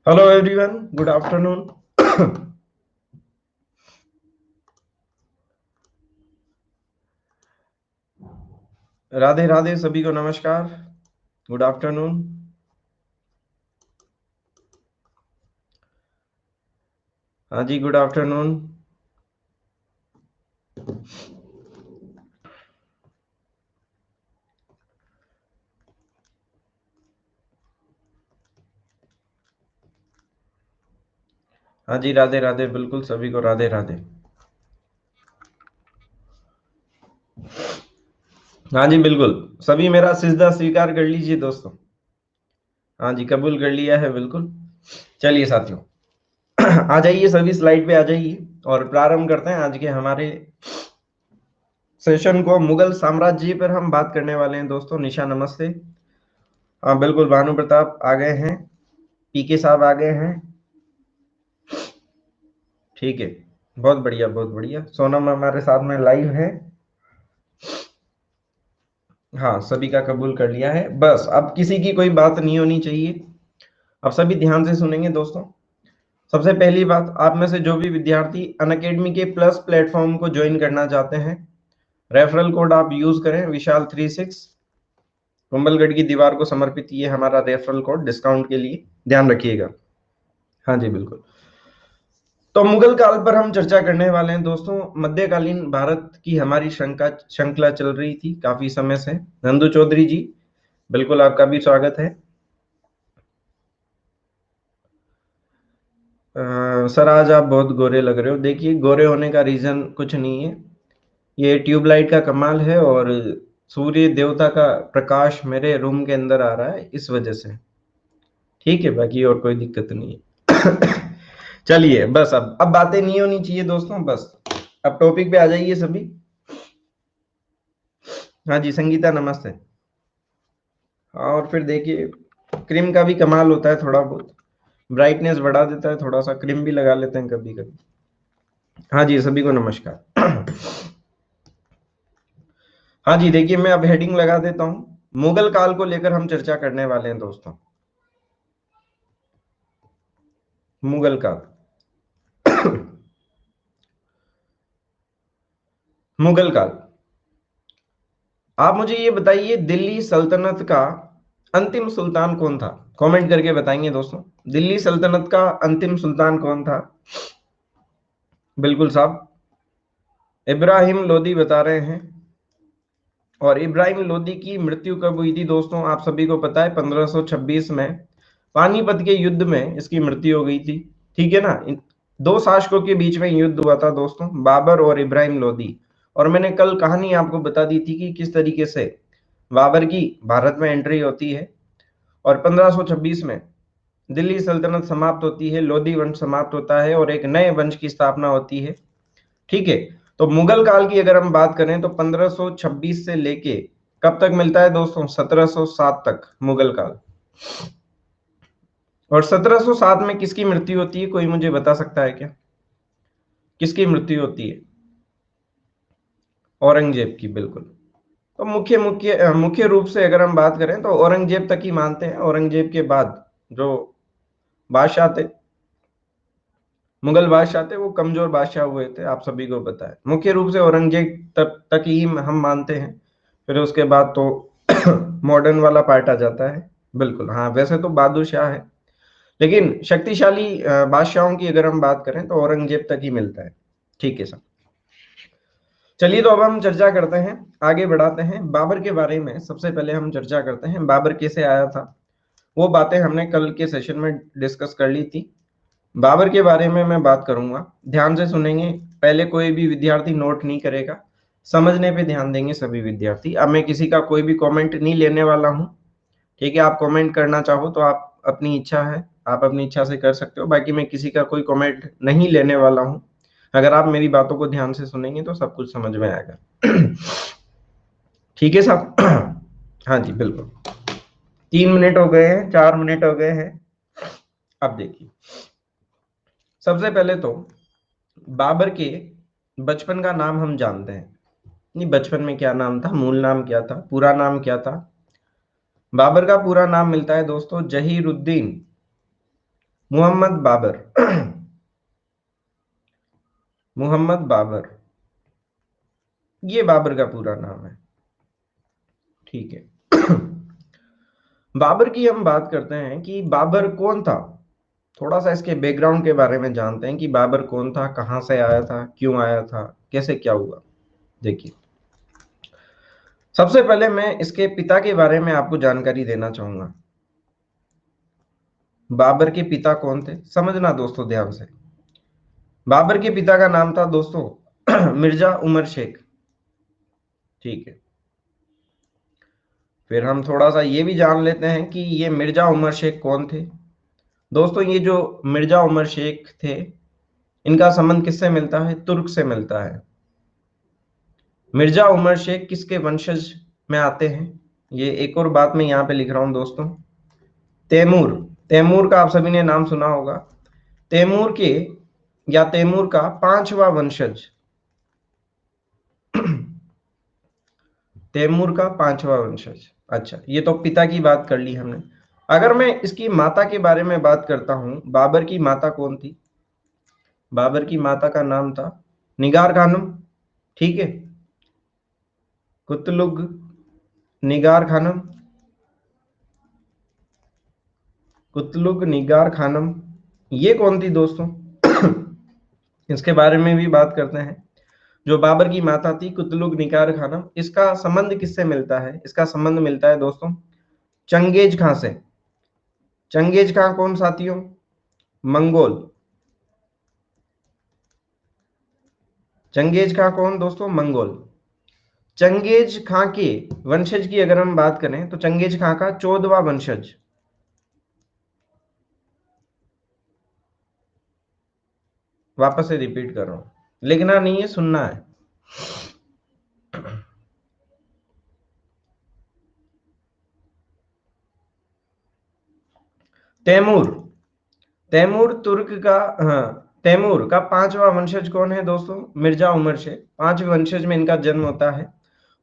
Hello everyone, good afternoon. Radhe Radhe, सभी को नमस्कार, गुड आफ्टरनून। हाँ जी, गुड आफ्टरनून। हाँ जी, राधे राधे, बिल्कुल सभी को राधे राधे। हाँ जी, बिल्कुल सभी मेरा सिजदा स्वीकार कर लीजिए दोस्तों। हाँ जी, कबूल कर लिया है, बिल्कुल। चलिए साथियों, आ जाइए, सभी स्लाइड पे आ जाइए और प्रारंभ करते हैं आज के हमारे सेशन को। मुगल साम्राज्य पर हम बात करने वाले हैं दोस्तों। निशा नमस्ते। हाँ बिल्कुल, भानु प्रताप आ गए हैं, पीके साहब आ गए हैं। ठीक है, बहुत बढ़िया बहुत बढ़िया। सोनम हमारे साथ में लाइव है। हाँ, सभी का कबूल कर लिया है। बस अब किसी की कोई बात नहीं होनी चाहिए। अब सभी ध्यान से सुनेंगे दोस्तों। सबसे पहली बात, आप में से जो भी विद्यार्थी अनअकैडमी के प्लस प्लेटफॉर्म को ज्वाइन करना चाहते हैं, रेफरल कोड आप यूज करें विशाल36। कुंभलगढ़ की दीवार को समर्पित ये हमारा रेफरल कोड डिस्काउंट के लिए, ध्यान रखिएगा। हाँ जी बिल्कुल। तो मुगल काल पर हम चर्चा करने वाले हैं दोस्तों। मध्यकालीन भारत की हमारी श्रृंखला चल रही थी काफी समय से। नंदू चौधरी जी, बिल्कुल आपका भी स्वागत है। सर आज आप बहुत गोरे लग रहे हो। देखिए, गोरे होने का रीजन कुछ नहीं है, ये ट्यूबलाइट का कमाल है और सूर्य देवता का प्रकाश मेरे रूम के अंदर आ रहा है, इस वजह से। ठीक है, बाकी और कोई दिक्कत नहीं है। चलिए, बस अब बातें नहीं होनी चाहिए दोस्तों, बस अब टॉपिक पे आ जाइए सभी। हाँ जी, संगीता नमस्ते। और फिर देखिए, क्रीम का भी कमाल होता है, थोड़ा बहुत ब्राइटनेस बढ़ा देता है, थोड़ा सा क्रीम भी लगा लेते हैं कभी कभी। हाँ जी, सभी को नमस्कार। हाँ जी, देखिए मैं अब हेडिंग लगा देता हूँ। मुगल काल को लेकर हम चर्चा करने वाले हैं दोस्तों। मुगल काल। मुगल काल। आप मुझे ये बताइए, दिल्ली सल्तनत का अंतिम सुल्तान कौन था? कमेंट करके बताएंगे दोस्तों, दिल्ली सल्तनत का अंतिम सुल्तान कौन था? बिल्कुल साहब, इब्राहिम लोदी बता रहे हैं। और इब्राहिम लोदी की मृत्यु कब हुई थी दोस्तों? आप सभी को पता है, 1526 में पानीपत के युद्ध में इसकी मृत्यु हो गई थी। ठीक है ना? दो शासकों के बीच में युद्ध हुआ था दोस्तों, बाबर और इब्राहिम लोदी। और मैंने कल कहानी आपको बता दी थी कि किस तरीके से बाबर की भारत में एंट्री होती है और 1526 में दिल्ली सल्तनत समाप्त होती है, लोधी वंश समाप्त होता है और एक नए वंश की स्थापना होती है। ठीक है, तो मुगल काल की अगर हम बात करें तो 1526 से लेके कब तक मिलता है दोस्तों? 1707 तक मुगल काल। और 1707 में किसकी मृत्यु होती है? कोई मुझे बता सकता है क्या, किसकी मृत्यु होती है? औरंगजेब की, बिल्कुल। तो मुख्य रूप से अगर हम बात करें तो औरंगजेब तक ही मानते हैं। औरंगजेब के बाद जो बादशाह थे, मुगल बादशाह थे, वो कमजोर बादशाह हुए थे, आप सभी को पता है। मुख्य रूप से औरंगजेब तक ही हम मानते हैं। फिर उसके बाद तो मॉडर्न वाला पार्ट आ जाता है। बिल्कुल, हाँ, वैसे तो बहादुर शाह है, लेकिन शक्तिशाली बादशाहों की अगर हम बात करें तो औरंगजेब तक ही मिलता है। ठीक है सर, चलिए तो अब हम चर्चा करते हैं, आगे बढ़ाते हैं बाबर के बारे में। सबसे पहले हम चर्चा करते हैं बाबर कैसे आया था। वो बातें हमने कल के सेशन में डिस्कस कर ली थी। बाबर के बारे में मैं बात करूंगा, ध्यान से सुनेंगे। पहले कोई भी विद्यार्थी नोट नहीं करेगा, समझने पे ध्यान देंगे सभी विद्यार्थी। अब मैं किसी का कोई भी कमेंट नहीं लेने वाला हूँ। ठीक है, आप कमेंट करना चाहो तो आप अपनी इच्छा है, आप अपनी इच्छा से कर सकते हो, बाकी मैं किसी का कोई कमेंट नहीं लेने वाला हूँ। अगर आप मेरी बातों को ध्यान से सुनेंगे तो सब कुछ समझ में आएगा। ठीक है साहब। हाँ जी बिल्कुल, 3 मिनट हो गए हैं, 4 मिनट हो गए हैं। अब देखिए, सबसे पहले तो बाबर के बचपन का नाम हम जानते हैं। नहीं, बचपन में क्या नाम था, मूल नाम क्या था, पूरा नाम क्या था? बाबर का पूरा नाम मिलता है दोस्तों जहीरुद्दीन मोहम्मद बाबर। मोहम्मद बाबर, ये बाबर का पूरा नाम है। ठीक है। बाबर की हम बात करते हैं कि बाबर कौन था। थोड़ा सा इसके बैकग्राउंड के बारे में जानते हैं कि बाबर कौन था, कहां से आया था, क्यों आया था, कैसे क्या हुआ। देखिए, सबसे पहले मैं इसके पिता के बारे में आपको जानकारी देना चाहूंगा। बाबर के पिता कौन थे, समझना दोस्तों ध्यान से। बाबर के पिता का नाम था दोस्तों मिर्जा उमर शेख। ठीक है। फिर हम थोड़ा सा ये भी जान लेते हैं कि ये मिर्जा उमर शेख कौन थे। दोस्तों, ये जो मिर्जा उमर शेख थे, इनका संबंध किससे मिलता है, तुर्क से मिलता है। मिर्जा उमर शेख किसके वंशज में आते हैं, ये एक और बात मैं यहाँ पे लिख रहा हूँ दोस्तों। तैमूर, तैमूर का आप सभी ने नाम सुना होगा। तैमूर के या तैमूर का पांचवा वंशज, तैमूर का पांचवा वंशज। अच्छा, ये तो पिता की बात कर ली हमने। अगर मैं इसकी माता के बारे में बात करता हूं, बाबर की माता कौन थी। बाबर की माता का नाम था निगार खानम। ठीक है, कुतलुग निगार खानम, कुतलुग निगार खानम, ये कौन थी दोस्तों। इसके बारे में भी बात करते हैं। जो बाबर की माता थी कुतलुग निगार खानम, इसका संबंध किससे मिलता है, इसका संबंध मिलता है दोस्तों चंगेज खां से। चंगेज खां कौन साथियों, मंगोल। चंगेज खां कौन दोस्तों, मंगोल। चंगेज खां के वंशज की अगर हम बात करें तो चंगेज खां का 14वां वंशज, वापस से रिपीट कर रहा हूं, लिखना नहीं है, सुनना है। तैमूर, तैमूर तुर्क का, हाँ, तैमूर का पांचवा वंशज कौन है दोस्तों, मिर्जा उमर शेख। पांचवें वंशज में इनका जन्म होता है।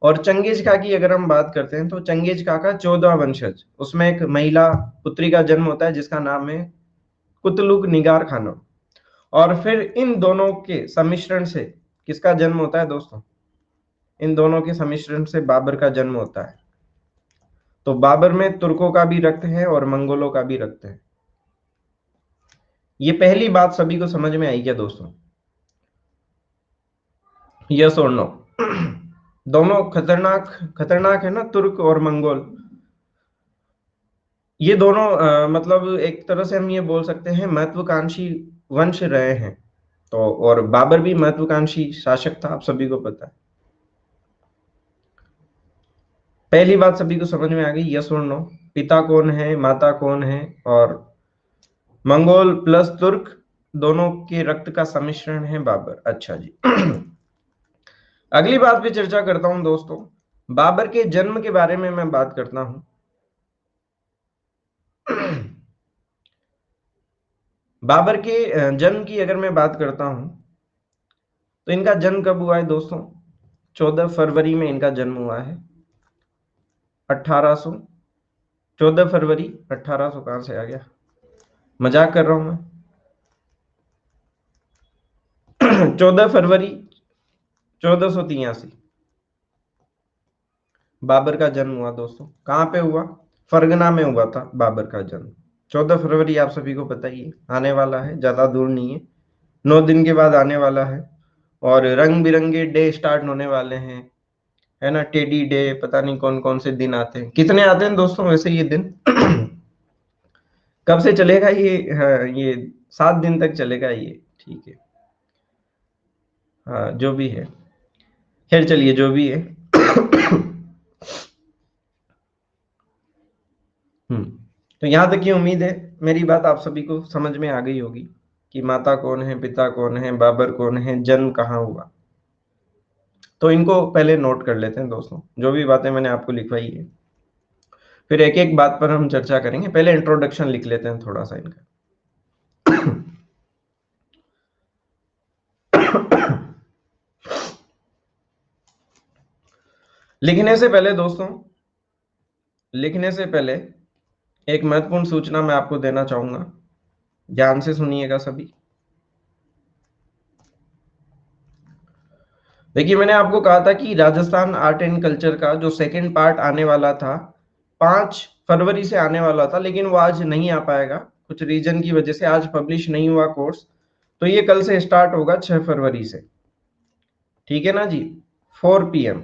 और चंगेज खा की अगर हम बात करते हैं तो चंगेज खा का 14वां वंशज, उसमें एक महिला पुत्री का जन्म होता है जिसका नाम है कुतलुग निगार खानम। और फिर इन दोनों के सम्मिश्रण से किसका जन्म होता है दोस्तों, इन दोनों के सम्मिश्रण से बाबर का जन्म होता है। तो बाबर में तुर्कों का भी रक्त है और मंगोलों का भी रक्त है। ये पहली बात सभी को समझ में आई क्या दोस्तों, यस और नो। दोनों खतरनाक, खतरनाक है ना, तुर्क और मंगोल। ये दोनों मतलब एक तरह से हम ये बोल सकते हैं महत्वाकांक्षी वंश रहे हैं। तो और बाबर भी महत्वाकांक्षी शासक था, आप सभी को पता है। पहली बात सभी को समझ में आ गई, यस और नो। पिता कौन है, माता कौन है, और मंगोल प्लस तुर्क, दोनों के रक्त का सम्मिश्रण है बाबर। अच्छा जी। अगली बात पे चर्चा करता हूं दोस्तों, बाबर के जन्म के बारे में मैं बात करता हूं। बाबर के जन्म की अगर मैं बात करता हूं तो इनका जन्म कब हुआ है दोस्तों, 14 फरवरी में इनका जन्म हुआ है। 1800, 14 फरवरी, 1800 कहां से आ गया, मजाक कर रहा हूं मैं। 14 फरवरी 1483 बाबर का जन्म हुआ दोस्तों। कहां पे हुआ, फरगना में हुआ था बाबर का जन्म। 14 फरवरी आप सभी को पता ही है, आने वाला है, ज्यादा दूर नहीं है, 9 दिन के बाद आने वाला है। और रंग बिरंगे डे स्टार्ट होने वाले हैं, है ना, टेडी डे, पता नहीं कौन कौन से दिन आते हैं, कितने आते हैं दोस्तों वैसे ये दिन। कब से चलेगा ये, हाँ, ये 7 दिन तक चलेगा ये। ठीक है, हाँ जो भी है, खैर चलिए जो भी है। हम्म, तो यहां तक की उम्मीद है मेरी बात आप सभी को समझ में आ गई होगी कि माता कौन है, पिता कौन है, बाबर कौन है, जन्म कहाँ हुआ। तो इनको पहले नोट कर लेते हैं दोस्तों, जो भी बातें मैंने आपको लिखवाई है। फिर एक एक बात पर हम चर्चा करेंगे, पहले इंट्रोडक्शन लिख लेते हैं थोड़ा सा इनका। लिखने से पहले दोस्तों, लिखने से पहले एक महत्वपूर्ण सूचना मैं आपको देना चाहूंगा। ध्यान से सुनिएगा सभी। देखिए, मैंने आपको कहा था कि राजस्थान आर्ट एंड कल्चर का जो सेकंड पार्ट आने वाला था 5 फरवरी से आने वाला था, लेकिन वो आज नहीं आ पाएगा, कुछ रीजन की वजह से आज पब्लिश नहीं हुआ कोर्स। तो ये कल से स्टार्ट होगा 6 फरवरी से, ठीक है ना जी, 4 PM।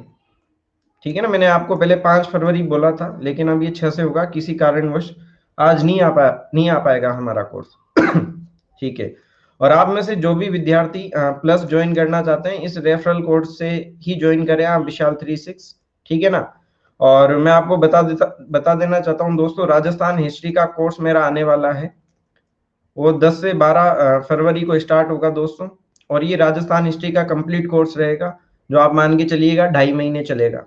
ठीक है ना, मैंने आपको पहले 5 फरवरी बोला था, लेकिन अब ये 6 से होगा, किसी कारणवश आज नहीं आ पाएगा हमारा कोर्स। ठीक है। और आप में से जो भी विद्यार्थी प्लस ज्वाइन करना चाहते हैं, इस रेफरल कोड से ही ज्वाइन करें आप, विशाल36। ठीक है ना। और मैं आपको बता देना चाहता हूँ दोस्तों, राजस्थान हिस्ट्री का कोर्स मेरा आने वाला है, वो 10 से 12 फरवरी को स्टार्ट होगा दोस्तों। और ये राजस्थान हिस्ट्री का कंप्लीट कोर्स रहेगा, जो आप मान के चलिएगा 2.5 महीने चलेगा।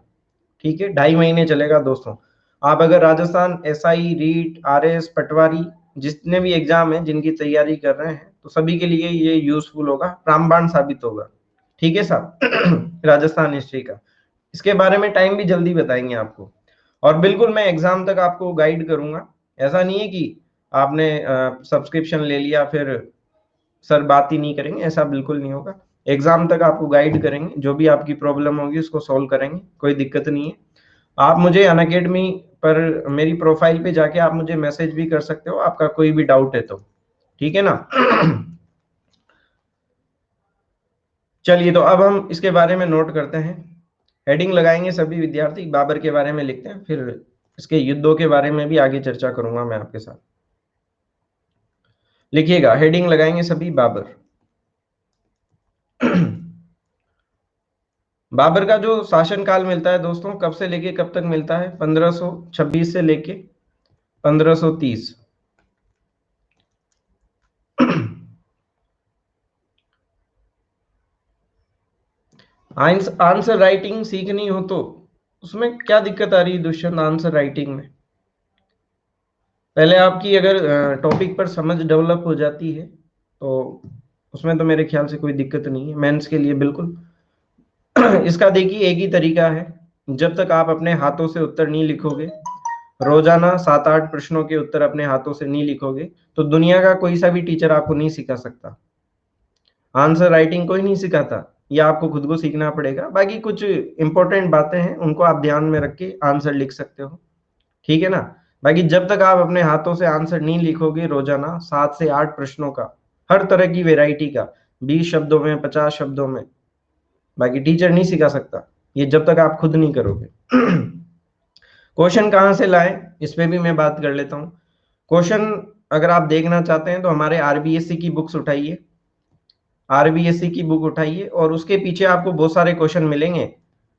ठीक है, 2.5 महीने चलेगा दोस्तों। आप अगर राजस्थान एसआई, रीट, आरएस, पटवारी, जितने भी एग्जाम हैं जिनकी तैयारी कर रहे हैं, तो सभी के लिए ये यूजफुल होगा, रामबाण साबित होगा। ठीक है साहब। राजस्थान हिस्ट्री का, इसके बारे में टाइम भी जल्दी बताएंगे आपको। और बिल्कुल मैं एग्जाम तक आपको गाइड करूंगा। ऐसा नहीं है कि आपने सब्सक्रिप्शन ले लिया फिर सर बात ही नहीं करेंगे, ऐसा बिल्कुल नहीं होगा। एग्जाम तक आपको गाइड करेंगे, जो भी आपकी प्रॉब्लम होगी उसको सॉल्व करेंगे, कोई दिक्कत नहीं है। आप मुझे अनअकैडमी पर मेरी प्रोफाइल पे जाके आप मुझे मैसेज भी कर सकते हो, आपका कोई भी डाउट है तो। ठीक है ना। चलिए, तो अब हम इसके बारे में नोट करते हैं। हेडिंग लगाएंगे सभी विद्यार्थी, बाबर के बारे में लिखते हैं, फिर इसके युद्धों के बारे में भी आगे चर्चा करूंगा मैं आपके साथ। लिखिएगा, हेडिंग लगाएंगे सभी, बाबर। बाबर का जो शासन काल मिलता है दोस्तों, कब से लेके कब तक मिलता है? 1526 से लेके 1530। आंसर राइटिंग सीखनी हो तो उसमें क्या दिक्कत आ रही है दुष्यंत? आंसर राइटिंग में पहले आपकी अगर टॉपिक पर समझ डेवलप हो जाती है तो उसमें तो मेरे ख्याल से कोई दिक्कत नहीं है, मेंस के लिए बिल्कुल। इसका देखिए, एक ही तरीका है, जब तक आप अपने हाथों से उत्तर नहीं लिखोगे, रोजाना 7-8 प्रश्नों के उत्तर अपने हाथों से नहीं लिखोगे, तो दुनिया का कोई सा भी टीचर आपको नहीं सिखा सकता। आंसर राइटिंग कोई नहीं सिखाता, ये आपको खुद को सीखना पड़ेगा। बाकी कुछ इंपॉर्टेंट बातें हैं, उनको आप ध्यान में रख के आंसर लिख सकते हो। ठीक है ना। बाकी जब तक आप अपने हाथों से आंसर नहीं लिखोगे रोजाना 7 से 8 प्रश्नों का, हर तरह की वेराइटी का, 20 शब्दों में, 50 शब्दों में, बाकी टीचर नहीं सिखा सकता ये, जब तक आप खुद नहीं करोगे। क्वेश्चन कहाँ से लाएं, इस पे भी मैं बात कर लेता हूँ। क्वेश्चन अगर आप देखना चाहते हैं तो हमारे आरबीएससी की बुक्स उठाइए, आरबीएससी की बुक उठाइए, और उसके पीछे आपको बहुत सारे क्वेश्चन मिलेंगे,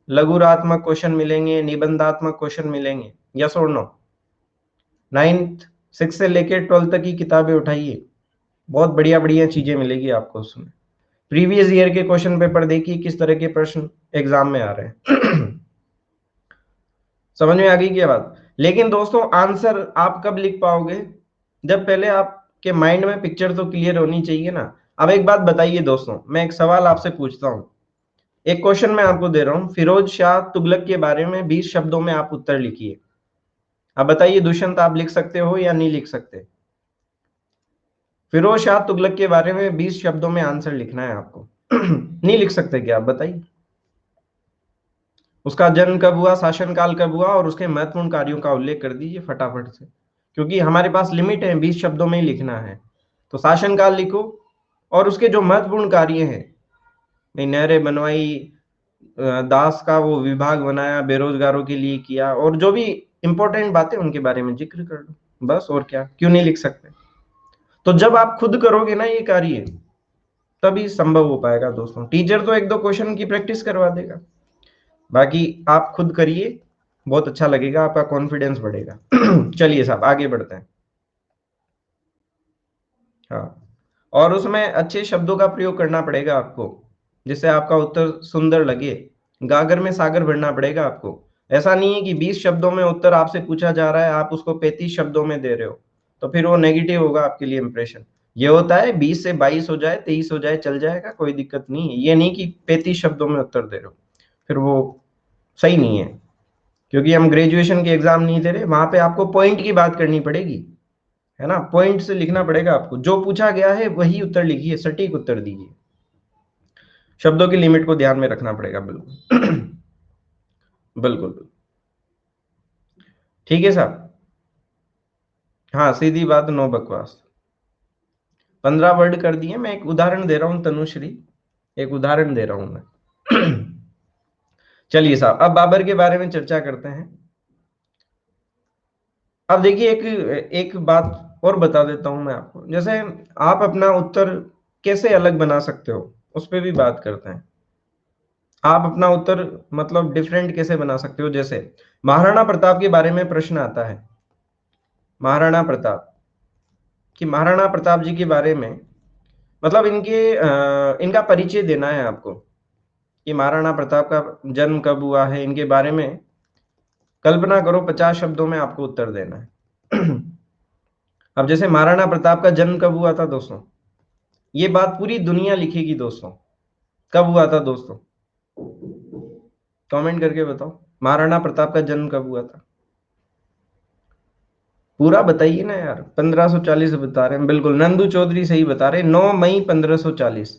लघुरात्मक क्वेश्चन मिलेंगे, निबंधात्मक क्वेश्चन मिलेंगे। यस और नो? 9th 6 से लेकर 12th तक की किताबें उठाइए, बहुत बढ़िया बढ़िया चीजें मिलेगी आपको उसमें। प्रीवियस ईयर के क्वेश्चन पेपर देखिए, किस तरह के प्रश्न एग्जाम में आ रहे हैं। समझ में आ गई क्या बात? लेकिन दोस्तों, आंसर आप कब लिख पाओगे? जब पहले आपके माइंड में पिक्चर तो क्लियर होनी चाहिए ना। अब एक बात बताइए दोस्तों, मैं एक सवाल आपसे पूछता हूँ, एक क्वेश्चन मैं आपको दे रहा हूँ, फिरोज शाह तुगलक के बारे में 20 शब्दों में आप उत्तर लिखिए। अब बताइए दुष्यंत, आप लिख सकते हो या नहीं लिख सकते? फिरोज शाह तुगलक के बारे में 20 शब्दों में आंसर लिखना है आपको। नहीं लिख सकते क्या आप? बताइए, उसका जन्म कब हुआ, शासनकाल कब हुआ, और उसके महत्वपूर्ण कार्यों का उल्लेख कर दीजिए फटाफट से, क्योंकि हमारे पास लिमिट है, 20 शब्दों में ही लिखना है। तो शासनकाल लिखो, और उसके जो महत्वपूर्ण कार्य हैं, भाई नहरें बनवाई, दास का वो विभाग बनाया, बेरोजगारों के लिए किया, और जो भी इंपॉर्टेंट बातें उनके बारे में जिक्र कर लो बस। और क्या, क्यों नहीं लिख सकते? तो जब आप खुद करोगे ना ये कार्य, तभी संभव हो पाएगा दोस्तों। टीचर तो 1-2 क्वेश्चन की प्रैक्टिस करवा देगा, बाकी आप खुद करिए, बहुत अच्छा लगेगा, आपका कॉन्फिडेंस बढ़ेगा। चलिए साहब, आगे बढ़ते हैं। हाँ, और उसमें अच्छे शब्दों का प्रयोग करना पड़ेगा आपको, जिससे आपका उत्तर सुंदर लगे। गागर में सागर भरना पड़ेगा आपको। ऐसा नहीं है कि 20 शब्दों में उत्तर आपसे पूछा जा रहा है, आप उसको 35 शब्दों में दे रहे हो, तो फिर वो नेगेटिव होगा आपके लिए इंप्रेशन। ये होता है 20 से 22 हो जाए, 23 हो जाए, चल जाएगा, कोई दिक्कत नहीं है। ये नहीं कि 35 शब्दों में उत्तर दे रहे हो, फिर वो सही नहीं है। क्योंकि हम ग्रेजुएशन के एग्जाम नहीं दे रहे, वहां पे आपको पॉइंट की बात करनी पड़ेगी, है ना, पॉइंट से लिखना पड़ेगा आपको, जो पूछा गया है वही उत्तर लिखिए, सटीक उत्तर दीजिए, शब्दों की लिमिट को ध्यान में रखना पड़ेगा, बिल्कुल बिल्कुल। ठीक है साहब, हाँ सीधी बात, नो बकवास। 15 वर्ड कर दिए, मैं एक उदाहरण दे रहा हूं तनुश्री, एक उदाहरण दे रहा हूं मैं चलिए साहब, अब बाबर के बारे में चर्चा करते हैं। अब देखिए, एक एक बात और बता देता हूं मैं आपको, जैसे आप अपना उत्तर कैसे अलग बना सकते हो, उस पर भी बात करते हैं। आप अपना उत्तर मतलब डिफरेंट कैसे बना सकते हो, जैसे महाराणा प्रताप के बारे में प्रश्न आता है, महाराणा प्रताप, कि महाराणा प्रताप जी के बारे में, मतलब इनका परिचय देना है आपको, कि महाराणा प्रताप का जन्म कब हुआ है, इनके बारे में कल्पना करो, 50 शब्दों में आपको उत्तर देना है अब जैसे महाराणा प्रताप का जन्म कब हुआ था दोस्तों, ये बात पूरी दुनिया लिखेगी दोस्तों, कब हुआ था दोस्तों, कमेंट करके बताओ, महाराणा प्रताप का जन्म कब हुआ था, पूरा बताइए ना यार। 1540 बता रहे हैं, बिल्कुल नंदू चौधरी सही बता रहे हैं, 9 मई 1540।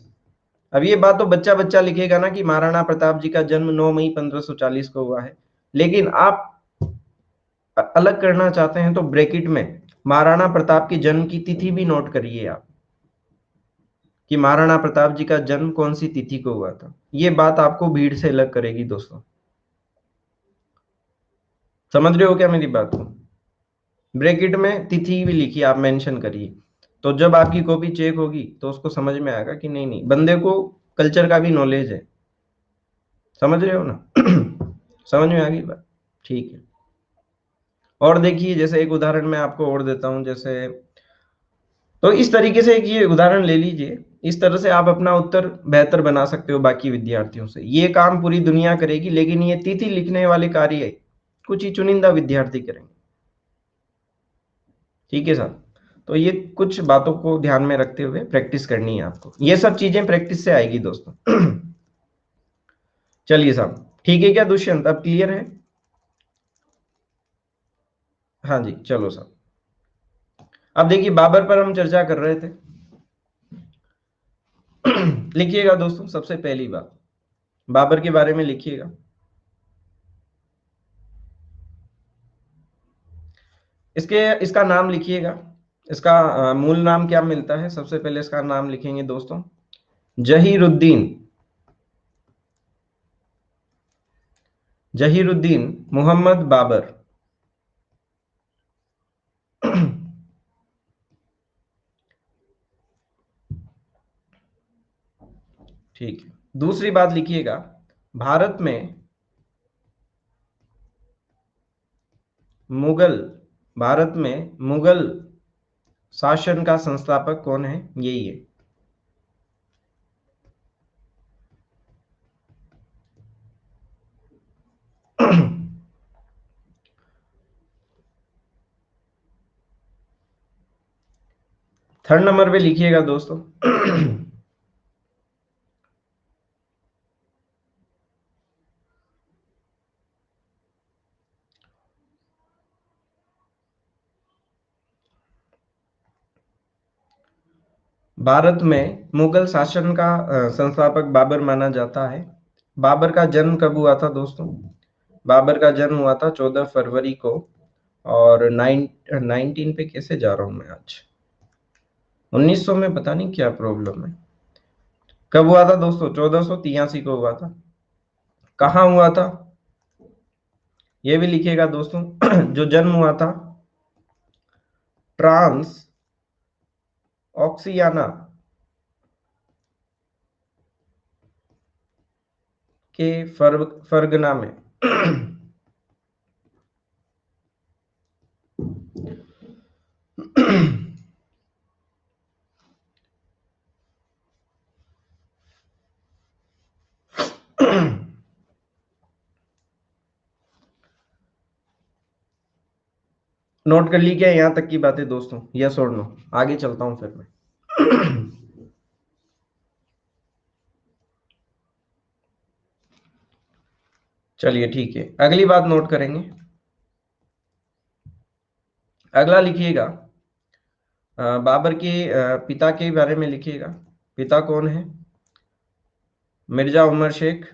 अब ये बात तो बच्चा बच्चा लिखेगा ना कि महाराणा प्रताप जी का जन्म 9 मई 1540 को हुआ है, लेकिन आप अलग करना चाहते हैं तो ब्रैकेट में महाराणा प्रताप की जन्म की तिथि भी नोट करिए आप, कि महाराणा प्रताप जी का जन्म कौन सी तिथि को हुआ था, ये बात आपको भीड़ से अलग करेगी दोस्तों। समझ रहे हो क्या मेरी बात को, ब्रैकेट में तिथि भी लिखिए, आप मेंशन करिए, तो जब आपकी कॉपी चेक होगी तो उसको समझ में आएगा कि नहीं नहीं, बंदे को कल्चर का भी नॉलेज है। समझ रहे हो ना समझ में आ गई बात, ठीक है। और देखिए, जैसे एक उदाहरण मैं आपको और देता हूं, जैसे तो इस तरीके से एक ये उदाहरण ले लीजिए, इस तरह से आप अपना उत्तर बेहतर बना सकते हो बाकी विद्यार्थियों से, ये काम पूरी दुनिया करेगी, लेकिन ये तिथि लिखने वाले कार्य कुछ ही चुनिंदा विद्यार्थी करेंगे। ठीक है साहब, तो ये कुछ बातों को ध्यान में रखते हुए प्रैक्टिस करनी है आपको, ये सब चीजें प्रैक्टिस से आएगी दोस्तों चलिए साहब, ठीक है क्या दुष्यंत, अब क्लियर है? हाँ जी, चलो साहब, अब देखिए बाबर पर हम चर्चा कर रहे थे लिखिएगा दोस्तों, सबसे पहली बात बाबर के बारे में लिखिएगा, इसका नाम लिखिएगा, इसका मूल नाम क्या मिलता है, सबसे पहले इसका नाम लिखेंगे दोस्तों, जहीरुद्दीन, जहीरुद्दीन मोहम्मद बाबर ठीक है, दूसरी बात लिखिएगा, भारत में मुगल, भारत में मुगल शासन का संस्थापक कौन है, यही है थर्ड नंबर पे लिखिएगा दोस्तों भारत में मुगल शासन का संस्थापक बाबर माना जाता है। बाबर का जन्म कब हुआ था दोस्तों, बाबर का जन्म हुआ था 14 फरवरी को, और 19 पे कैसे जा रहा हूं मैं आज, 1900 में पता नहीं क्या प्रॉब्लम है, कब हुआ था दोस्तों, 1483 को हुआ था। कहाँ हुआ था, ये भी लिखिएगा दोस्तों जो जन्म हुआ था ट्रांस ऑक्सियाना के फरगना में नोट कर ली क्या यहां तक की बातें दोस्तों, यस और नो, आगे चलता हूं फिर मैं चलिए ठीक है, अगली बात नोट करेंगे, अगला लिखिएगा, बाबर के पिता के बारे में लिखिएगा। पिता कौन है? मिर्जा उमर शेख।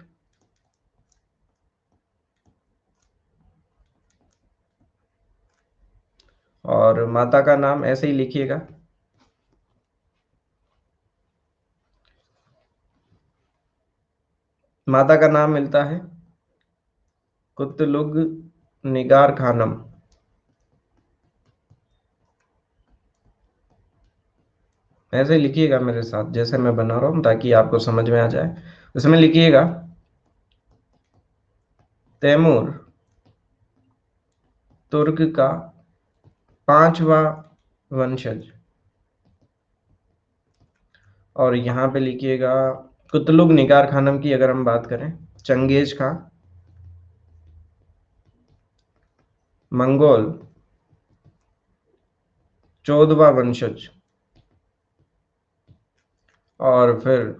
और माता का नाम ऐसे ही लिखिएगा। माता का नाम मिलता है कुतलुग निगार खानम। ऐसे लिखिएगा मेरे साथ जैसे मैं बना रहा हूं, ताकि आपको समझ में आ जाए। उसमें लिखिएगा तैमूर तुर्क का पांचवा वंशज। और यहाँ पे लिखिएगा कुतलुग निगार खानम की अगर हम बात करें, चंगेज खां मंगोल 14वां वंशज। और फिर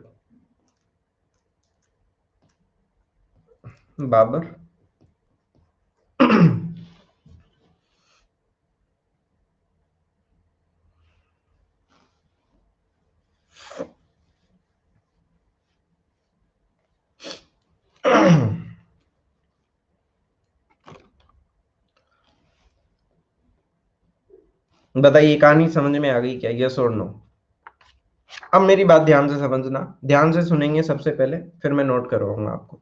बाबर बताइए कहानी समझ में आ गई क्या? यस और नो? अब मेरी बात ध्यान से समझना, ध्यान से सुनेंगे सबसे पहले, फिर मैं नोट करवाऊंगा आपको।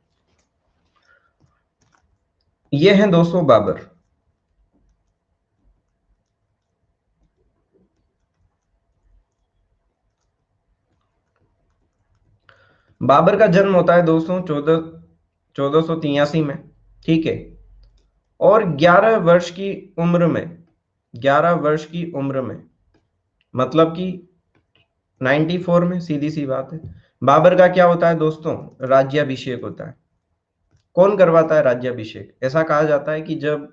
ये हैं दोस्तों बाबर। बाबर का जन्म होता है दोस्तों 1483 में, ठीक है। और 11 वर्ष की उम्र में, 11 वर्ष की उम्र में, मतलब कि 94 में, सीधी सी बात है। बाबर का क्या होता है दोस्तों? राज्याभिषेक होता है। कौन करवाता है राज्याभिषेक? ऐसा कहा जाता है कि जब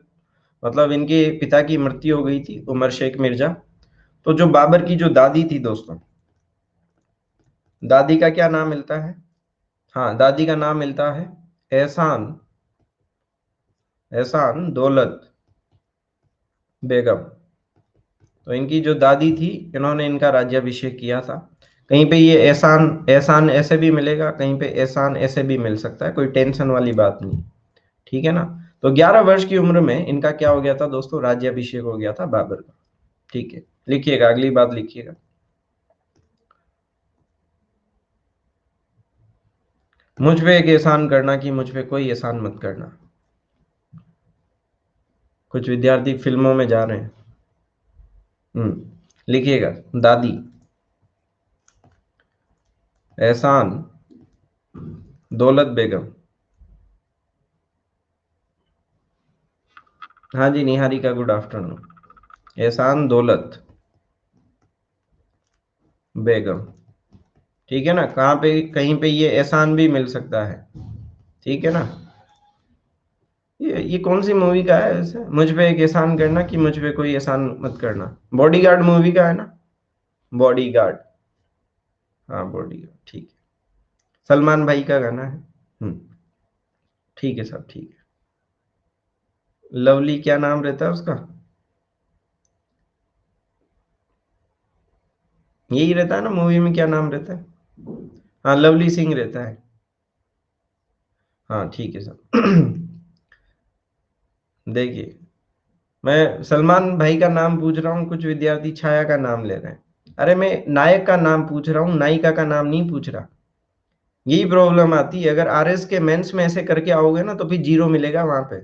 मतलब इनके पिता की मृत्यु हो गई थी, उमर शेख मिर्जा, तो जो बाबर की जो दादी थी दोस्तों, दादी का क्या नाम मिलता है? हाँ, दादी का नाम मिलता है एहसान, एहसान दौलत बेगम। तो इनकी जो दादी थी, इन्होंने इनका राज्याभिषेक किया था। कहीं पे ये एहसान एहसान ऐसे भी मिलेगा, कहीं पे एहसान ऐसे भी मिल सकता है, कोई टेंशन वाली बात नहीं, ठीक है ना। तो 11 वर्ष की उम्र में इनका क्या हो गया था दोस्तों? राज्याभिषेक हो गया था बाबर का, ठीक है। लिखिएगा, अगली बात लिखिएगा। मुझ पे एक एहसान करना कि मुझ पे कोई एहसान मत करना। कुछ विद्यार्थी फिल्मों में जा रहे हैं। लिखिएगा दादी एहसान दौलत बेगम। हाँ जी निहारिका, गुड आफ्टरनून। एहसान दौलत बेगम, ठीक है ना। कहाँ पे कहीं पे ये एहसान भी मिल सकता है, ठीक है ना। ये कौन सी मूवी का है ऐसे? मुझ पे एक एहसान करना कि मुझ पे कोई एहसान मत करना। बॉडीगार्ड मूवी का है ना? बॉडीगार्ड, हाँ बॉडीगार्ड, ठीक है। सलमान भाई का गाना है। हम्म, ठीक है सब ठीक है। लवली क्या नाम रहता है उसका? यही रहता है ना मूवी में, क्या नाम रहता है? हाँ लवली सिंह रहता है। हाँ ठीक है सब। देखिए, मैं सलमान भाई का नाम पूछ रहा हूँ, कुछ विद्यार्थी छाया का नाम ले रहे हैं। अरे मैं नायक का नाम पूछ रहा हूँ, नायिका का नाम नहीं पूछ रहा। यही प्रॉब्लम आती है, अगर आरएस के मेंस में ऐसे करके आओगे ना, तो फिर जीरो मिलेगा वहां पे।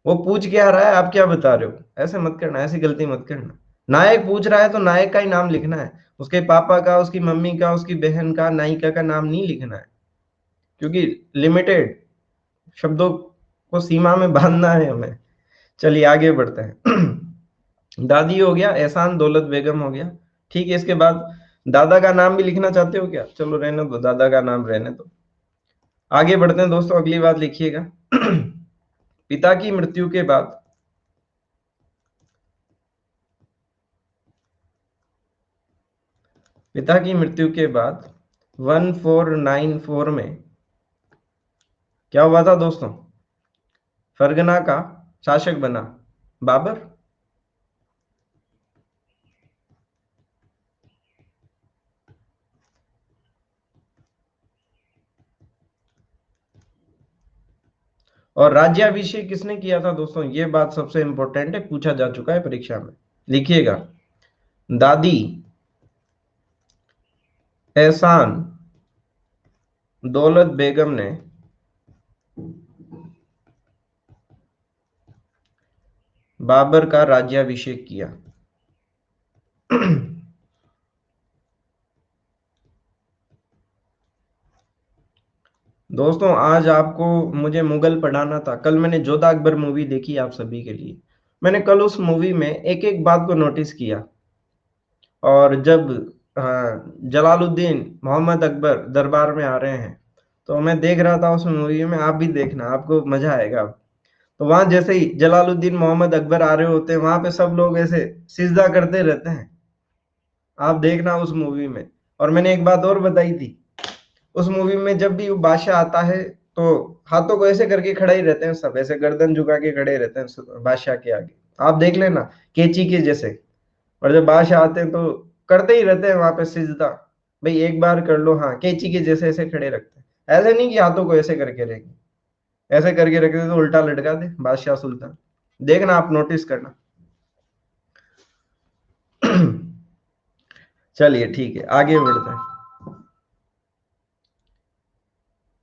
वो पूछ क्या रहा है, आप क्या बता रहे हो? ऐसे मत करना, ऐसी गलती मत करना। नायक पूछ रहा है तो नायक का ही नाम लिखना है, उसके पापा का, उसकी मम्मी का, उसकी बहन का, नायिका का नाम नहीं लिखना है। क्योंकि लिमिटेड शब्दों को सीमा में बांधना है हमें। चलिए आगे बढ़ते हैं। दादी हो गया, एहसान दौलत बेगम हो गया, ठीक है। इसके बाद दादा का नाम भी लिखना चाहते हो क्या? चलो रहने दो, दादा का नाम रहने दो। आगे बढ़ते हैं दोस्तों, अगली बात लिखिएगा। पिता की मृत्यु के बाद, पिता की मृत्यु के बाद 1494 में क्या हुआ था दोस्तों? फरगना का शासक बना बाबर। और राज्याभिषेक किसने किया था दोस्तों, ये बात सबसे इंपॉर्टेंट है, पूछा जा चुका है परीक्षा में, लिखिएगा। दादी एहसान दौलत बेगम ने बाबर का राज्याभिषेक किया। दोस्तों आज आपको मुझे मुगल पढ़ाना था, कल मैंने जोधा अकबर मूवी देखी आप सभी के लिए। मैंने कल उस मूवी में एक एक बात को नोटिस किया। और जब जलालुद्दीन मोहम्मद अकबर दरबार में आ रहे हैं, तो मैं देख रहा था उस मूवी में, आप भी देखना, आपको मजा आएगा। तो वहां जैसे ही जलालुद्दीन मोहम्मद अकबर आ रहे होते हैं, वहां पे सब लोग ऐसे सिजदा करते रहते हैं, आप देखना उस मूवी में। और मैंने एक बात और बताई थी, उस मूवी में जब भी वो बादशाह आता है तो हाथों को ऐसे करके खड़े ही रहते हैं, सब ऐसे गर्दन झुका के खड़े रहते हैं बादशाह के आगे, आप देख लेना, केची के जैसे। और जब बादशाह आते हैं तो करते ही रहते हैं वहां पे सिजदा, भाई एक बार कर लो, हाँ केची के जैसे ऐसे खड़े रखते हैं, ऐसे नहीं कि हाथों को ऐसे करके रखें, ऐसे करके रखते तो उल्टा लटका दे बादशाह सुल्तान, देखना आप नोटिस करना। चलिए ठीक है, आगे बढ़ते हैं।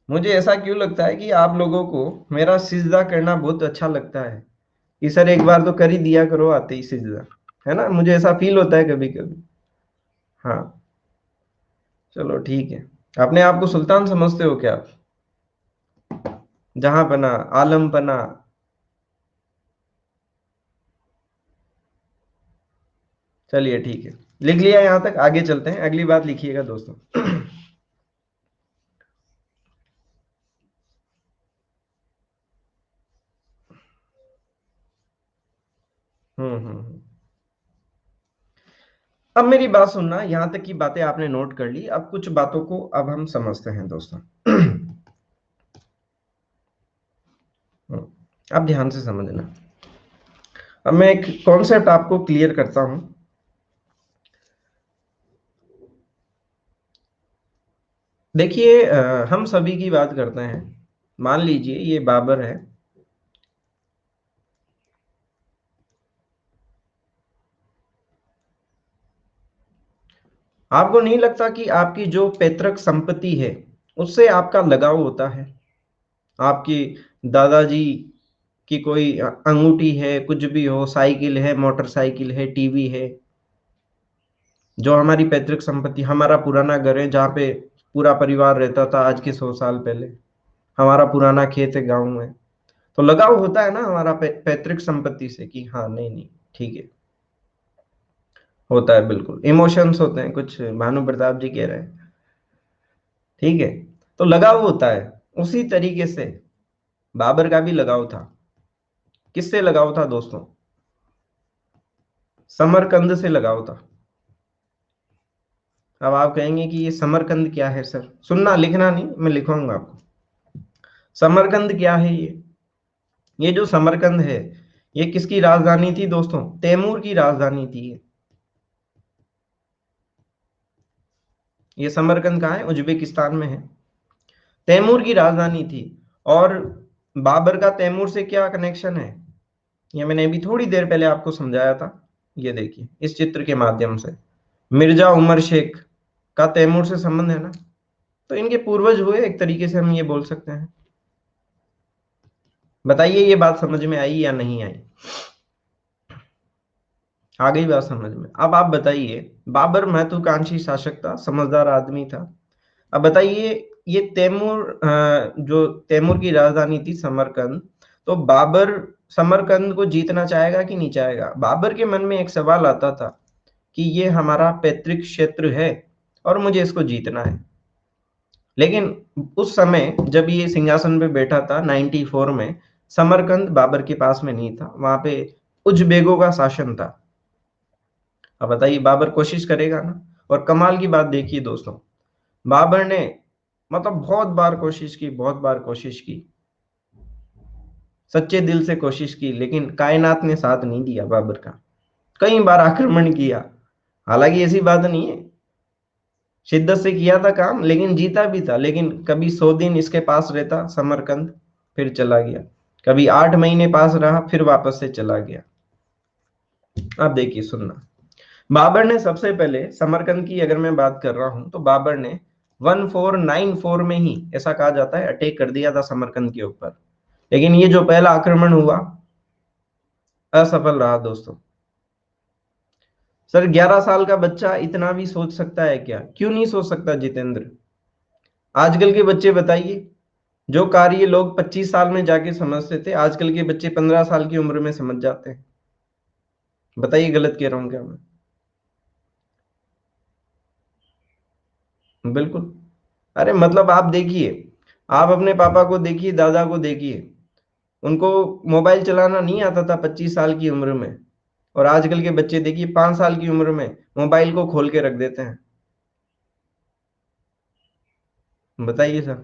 मुझे ऐसा क्यों लगता है कि आप लोगों को मेरा सिजदा करना बहुत अच्छा लगता है, कि सर एक बार तो कर ही दिया करो आते ही सिजदा, है ना, मुझे ऐसा फील होता है कभी कभी। हाँ चलो ठीक है। अपने आप को सुल्तान समझते हो क्या आप, जहां पना आलम पना। चलिए ठीक है, लिख लिया यहां तक, आगे चलते हैं, अगली बात लिखिएगा दोस्तों। हम्म। अब मेरी बात सुनना, यहां तक की बातें आपने नोट कर ली, अब कुछ बातों को अब हम समझते हैं दोस्तों। अब ध्यान से समझना। अब मैं एक कॉन्सेप्ट आपको क्लियर करता हूं। देखिए हम सभी की बात करते हैं, मान लीजिए ये बाबर है, आपको नहीं लगता कि आपकी जो पैतृक संपत्ति है उससे आपका लगाव होता है, आपकी दादाजी की कोई अंगूठी है, कुछ भी हो, साइकिल है, मोटरसाइकिल है, टीवी है, जो हमारी पैतृक संपत्ति, हमारा पुराना घर है जहाँ पे पूरा परिवार रहता था आज के 100 साल पहले, हमारा पुराना खेत है गाँव में, तो लगाव होता है ना हमारा पैतृक संपत्ति से, कि हाँ नहीं नहीं ठीक है, होता है, बिल्कुल इमोशंस होते हैं, कुछ भानु प्रताप जी कह रहे हैं, ठीक है, तो लगाव होता है। उसी तरीके से बाबर का भी लगाव था, किससे लगाव था दोस्तों, समरकंद से लगाव था। अब आप कहेंगे कि ये समरकंद क्या है सर, सुनना लिखना नहीं, मैं लिखवाऊंगा आपको। समरकंद क्या है ये जो समरकंद है, ये किसकी राजधानी थी दोस्तों, तैमूर की राजधानी थी ये समरकंद कहाँ है, उज्बेकिस्तान में है, तैमूर की राजधानी थी। और बाबर का तैमूर से क्या कनेक्शन है, ये मैंने अभी थोड़ी देर पहले आपको समझाया था, ये देखिए इस चित्र के माध्यम से, मिर्जा उमर शेख का तैमूर से संबंध है ना, तो इनके पूर्वज हुए, एक तरीके से हम ये बोल सकते हैं। बताइए ये बात समझ में आई या नहीं आई, आ गई बात समझ में। अब आप बताइए, बाबर महत्वाकांक्षी शासक था, समझदार आदमी था। अब बताइए, ये तैमूर जो तैमूर की राजधानी थी समरकंद, तो बाबर समरकंद को जीतना चाहेगा कि नहीं चाहेगा, बाबर के मन में एक सवाल आता था कि ये हमारा पैतृक क्षेत्र है और मुझे इसको जीतना है। लेकिन उस समय जब ये सिंहासन पे बैठा था 94 में, समरकंद बाबर के पास में नहीं था, वहां पे उज्बेगों का शासन था। अब बताइए बाबर कोशिश करेगा ना, और कमाल की बात देखिए दोस्तों, बाबर ने मतलब बहुत बार कोशिश की, बहुत बार कोशिश की, सच्चे दिल से कोशिश की, लेकिन कायनात ने साथ नहीं दिया बाबर का, कई बार आक्रमण किया, हालांकि ऐसी बात नहीं है, शिद्दत से किया था काम, लेकिन जीता भी था, लेकिन कभी 100 दिन इसके पास रहता समरकंद, फिर चला गया। कभी 8 महीने पास रहा, फिर वापस से चला गया। अब देखिए सुनना, बाबर ने सबसे पहले समरकंद की अगर मैं बात कर रहा हूं तो बाबर ने 1494 में ही ऐसा कहा जाता है अटैक कर दिया था समरकंद के ऊपर। लेकिन ये जो पहला आक्रमण हुआ असफल रहा दोस्तों। सर 11 साल का बच्चा इतना भी सोच सकता है क्या? क्यों नहीं सोच सकता जितेंद्र? आजकल के बच्चे बताइए, जो कार्य लोग 25 साल में जाके समझते थे, आजकल के बच्चे 15 साल की उम्र में समझ जाते हैं। बताइए गलत कह रहा हूं क्या मैं? बिल्कुल। अरे मतलब आप देखिए, आप अपने पापा को देखिए, दादा को देखिए, उनको मोबाइल चलाना नहीं आता था 25 साल की उम्र में। और आजकल के बच्चे देखिए 5 साल की उम्र में मोबाइल को खोल के रख देते हैं। बताइए सर,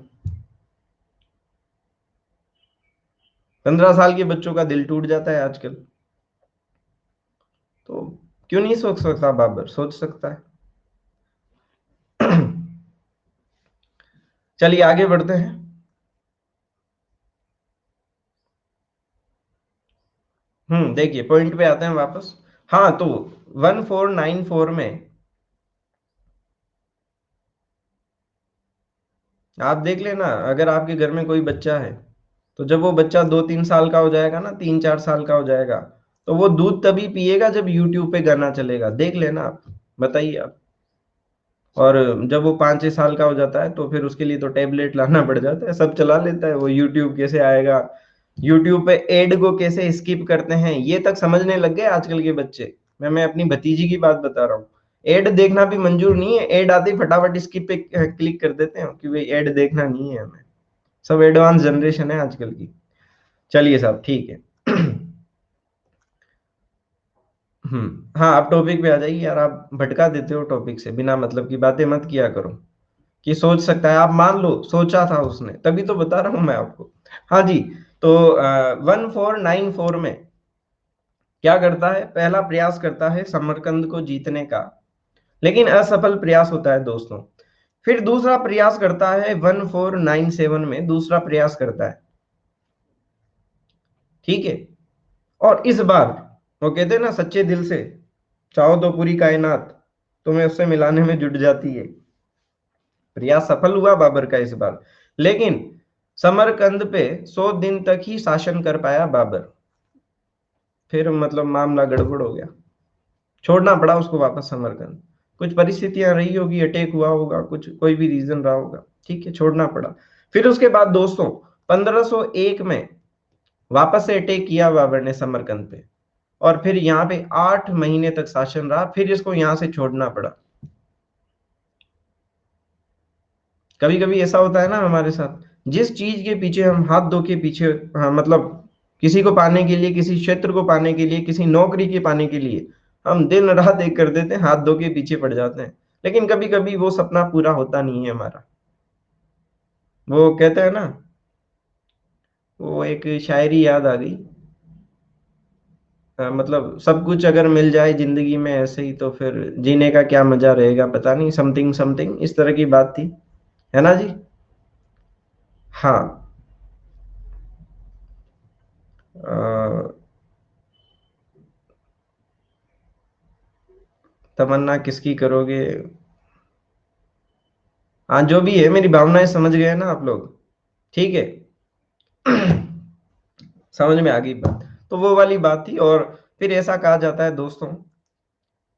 15 साल के बच्चों का दिल टूट जाता है आजकल। तो क्यों नहीं सोच सकता बाबर? सोच सकता है। चलिए आगे बढ़ते हैं। देखिए पॉइंट पे आते हैं वापस। हाँ तो 1494 में आप देख लेना, अगर आपके घर में कोई बच्चा है तो जब वो बच्चा 2-3 साल का हो जाएगा ना, 3-4 साल का हो जाएगा, तो वो दूध तभी पिएगा जब यूट्यूब पे गाना चलेगा। देख लेना आप। बताइए आप। और जब वो 5-6 साल का हो जाता है तो फिर उसके लिए तो टैबलेट लाना पड़ जाता है, सब चला लेता है वो। यूट्यूब कैसे आएगा, यूट्यूब पे एड को कैसे स्किप करते हैं, ये तक समझने लग गए आजकल के बच्चे। मैं अपनी भतीजी की बात बता रहा हूँ। एड देखना भी मंजूर नहीं है, एड आती फटाफट स्किप पे क्लिक कर देते हैं कि भाई एड देखना नहीं है हमें। सब एडवांस जनरेशन है आजकल की। चलिए साहब ठीक है। हाँ आप टॉपिक पे आ जाइए यार, आप भटका देते हो टॉपिक से, बिना मतलब की बातें मत किया करो। कि सोच सकता है, आप मान लो सोचा था उसने, तभी तो बता रहा हूं मैं आपको। हाँ जी। तो 1494 में क्या करता है, पहला प्रयास करता है समरकंद को जीतने का, लेकिन असफल प्रयास होता है दोस्तों। फिर दूसरा प्रयास करता है 1497 में, दूसरा प्रयास करता है। ठीक है। और इस बार वो कहते हैं ना सच्चे दिल से चाहो तो पूरी कायनात तुम्हें उससे मिलाने में जुट जाती है। प्रयास सफल हुआ बाबर का इस बार, लेकिन समरकंद पे 100 दिन तक ही शासन कर पाया बाबर। फिर मतलब मामला गड़बड़ हो गया, छोड़ना पड़ा उसको वापस समरकंद। कुछ परिस्थितियां रही होगी, अटैक हुआ होगा, कुछ कोई भी रीजन रहा होगा, ठीक है, छोड़ना पड़ा। फिर उसके बाद दोस्तों 1501 में वापस से अटैक किया बाबर ने समरकंद पे, और फिर यहाँ पे 8 महीने तक शासन रहा, फिर इसको यहाँ से छोड़ना पड़ा। कभी कभी ऐसा होता है ना हमारे साथ, जिस चीज के पीछे हम हाथ धो के पीछे, हाँ, मतलब किसी को पाने के लिए, किसी क्षेत्र को पाने के लिए, किसी नौकरी के पाने के लिए हम दिन रात एक कर देते हैं, हाथ धो के पीछे पड़ जाते हैं। लेकिन कभी कभी वो सपना पूरा होता नहीं है हमारा। वो कहते हैं ना, वो एक शायरी याद आ गई। मतलब सब कुछ अगर मिल जाए जिंदगी में ऐसे ही तो फिर जीने का क्या मजा रहेगा, पता नहीं, समथिंग समथिंग इस तरह की बात थी, है ना जी? हाँ। अ, तमन्ना किसकी करोगे? हाँ जो भी है, मेरी भावनाएं समझ गए ना आप लोग? ठीक है। समझ में आ गई बात। तो वो वाली बात थी। और फिर ऐसा कहा जाता है दोस्तों,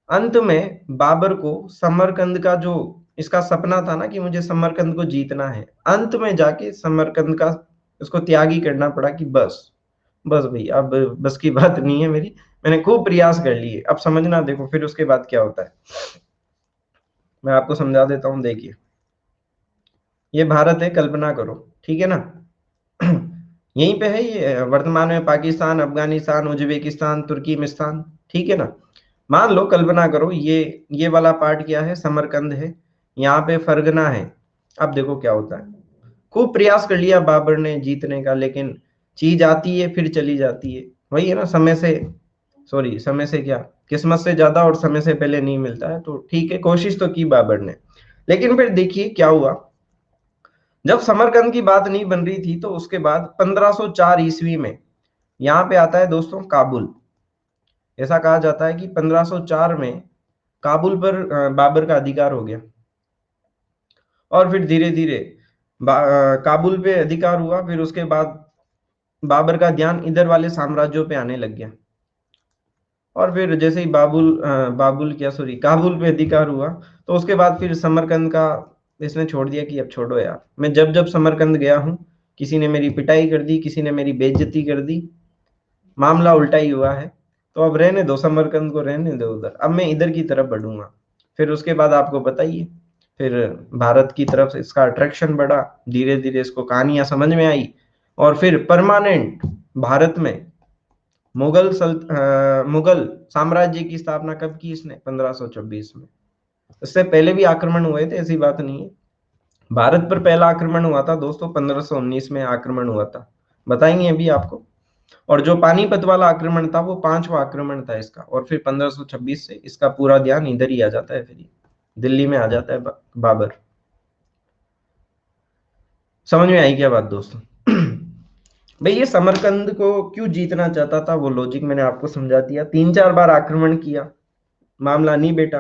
अंत में बाबर को समरकंद का जो इसका सपना था ना कि मुझे समरकंद को जीतना है, अंत में जाके समरकंद का उसको त्याग ही करना पड़ा कि बस, बस भाई अब बस की बात नहीं है मेरी, मैंने खूब प्रयास कर लिए, अब समझना देखो फिर उसके बाद क्या होता है। मैं आपको समझा देता हूँ, देखिए। ये भारत है, कल्पना करो, ठीक है ना? यहीं पे है ये, वर्तमान में पाकिस्तान, अफगानिस्तान, उज्बेकिस्तान, तुर्कीमिस्तान, ठीक है ना? मान लो, कल्पना करो, ये वाला पार्ट क्या है, समरकंद है, यहाँ पे फरगना है। अब देखो क्या होता है। खूब प्रयास कर लिया बाबर ने जीतने का, लेकिन चीज आती है फिर चली जाती है। वही है ना, समय से, सॉरी समय से क्या, किस्मत से ज्यादा और समय से पहले नहीं मिलता है। तो ठीक है, कोशिश तो की बाबर ने, लेकिन फिर देखिए क्या हुआ। जब समरकंद की बात नहीं बन रही थी तो उसके बाद 1504 ईस्वी में यहाँ पे आता है दोस्तों काबुल। ऐसा कहा जाता है कि 1504 में काबुल पर बाबर का अधिकार हो गया, और फिर धीरे धीरे काबुल पे अधिकार हुआ। फिर उसके बाद बाबर का ध्यान इधर वाले साम्राज्यों पे आने लग गया, और फिर जैसे ही बाबुल क्या सॉरी काबुल पे अधिकार हुआ, तो उसके बाद फिर समरकंद का इसने छोड़ दिया कि अब छोड़ो यार। मैं जब जब समरकंद गया हूँ, किसी ने मेरी पिटाई कर दी, किसी ने मेरी बेइज्जती कर दी, मामला उल्टा ही हुआ है। तो अब रहने दो, समरकंद को रहने दो उधर, अब मैं इधर की तरफ बढ़ूंगा। फिर उसके बाद आपको बताइए, फिर भारत की तरफ से इसका अट्रैक्शन बढ़ा, धीरे धीरे इसको कहानियां समझ में आई, और फिर परमानेंट भारत में मुगल साम्राज्य की स्थापना कब की इसने? 1526 में। इससे पहले भी आक्रमण हुए थे, ऐसी बात नहीं है। भारत पर पहला आक्रमण हुआ था दोस्तों 1519 में आक्रमण हुआ था, बताएंगे अभी आपको। और जो पानीपत वाला आक्रमण था वो 5वां आक्रमण था इसका, और फिर 1526 से इसका पूरा ध्यान इधर ही आ जाता है, फिर दिल्ली में आ जाता है बाबर। समझ में आई क्या बात दोस्तों? भाई ये समरकंद को क्यों जीतना चाहता था वो लॉजिक मैंने आपको समझा दिया। 3-4 बार आक्रमण किया, मामला नहीं बेटा,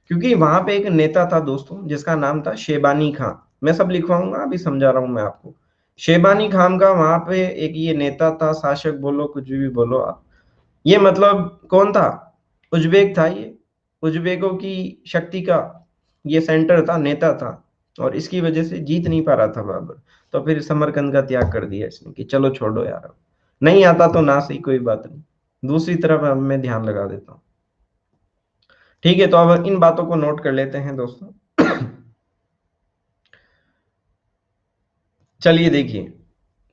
क्योंकि वहां पे एक नेता था दोस्तों जिसका नाम था शेबानी खां। मैं सब लिखवाऊंगा, अभी समझा रहा हूं मैं आपको। शेबानी खान का वहां पे एक ये नेता था, शासक बोलो कुछ भी बोलो आप। ये मतलब कौन था? उज्बेक था ये। उज्बेकों की शक्ति का ये सेंटर था, नेता था, और इसकी वजह से जीत नहीं पा रहा था बाबर। तो फिर समरकंद का त्याग कर दिया इसने कि चलो छोड़ो यार, अब नहीं आता तो ना सही, कोई बात नहीं, दूसरी तरफ अब मैं ध्यान लगा देता हूँ। ठीक है, तो अब इन बातों को नोट कर लेते हैं दोस्तों। चलिए देखिए,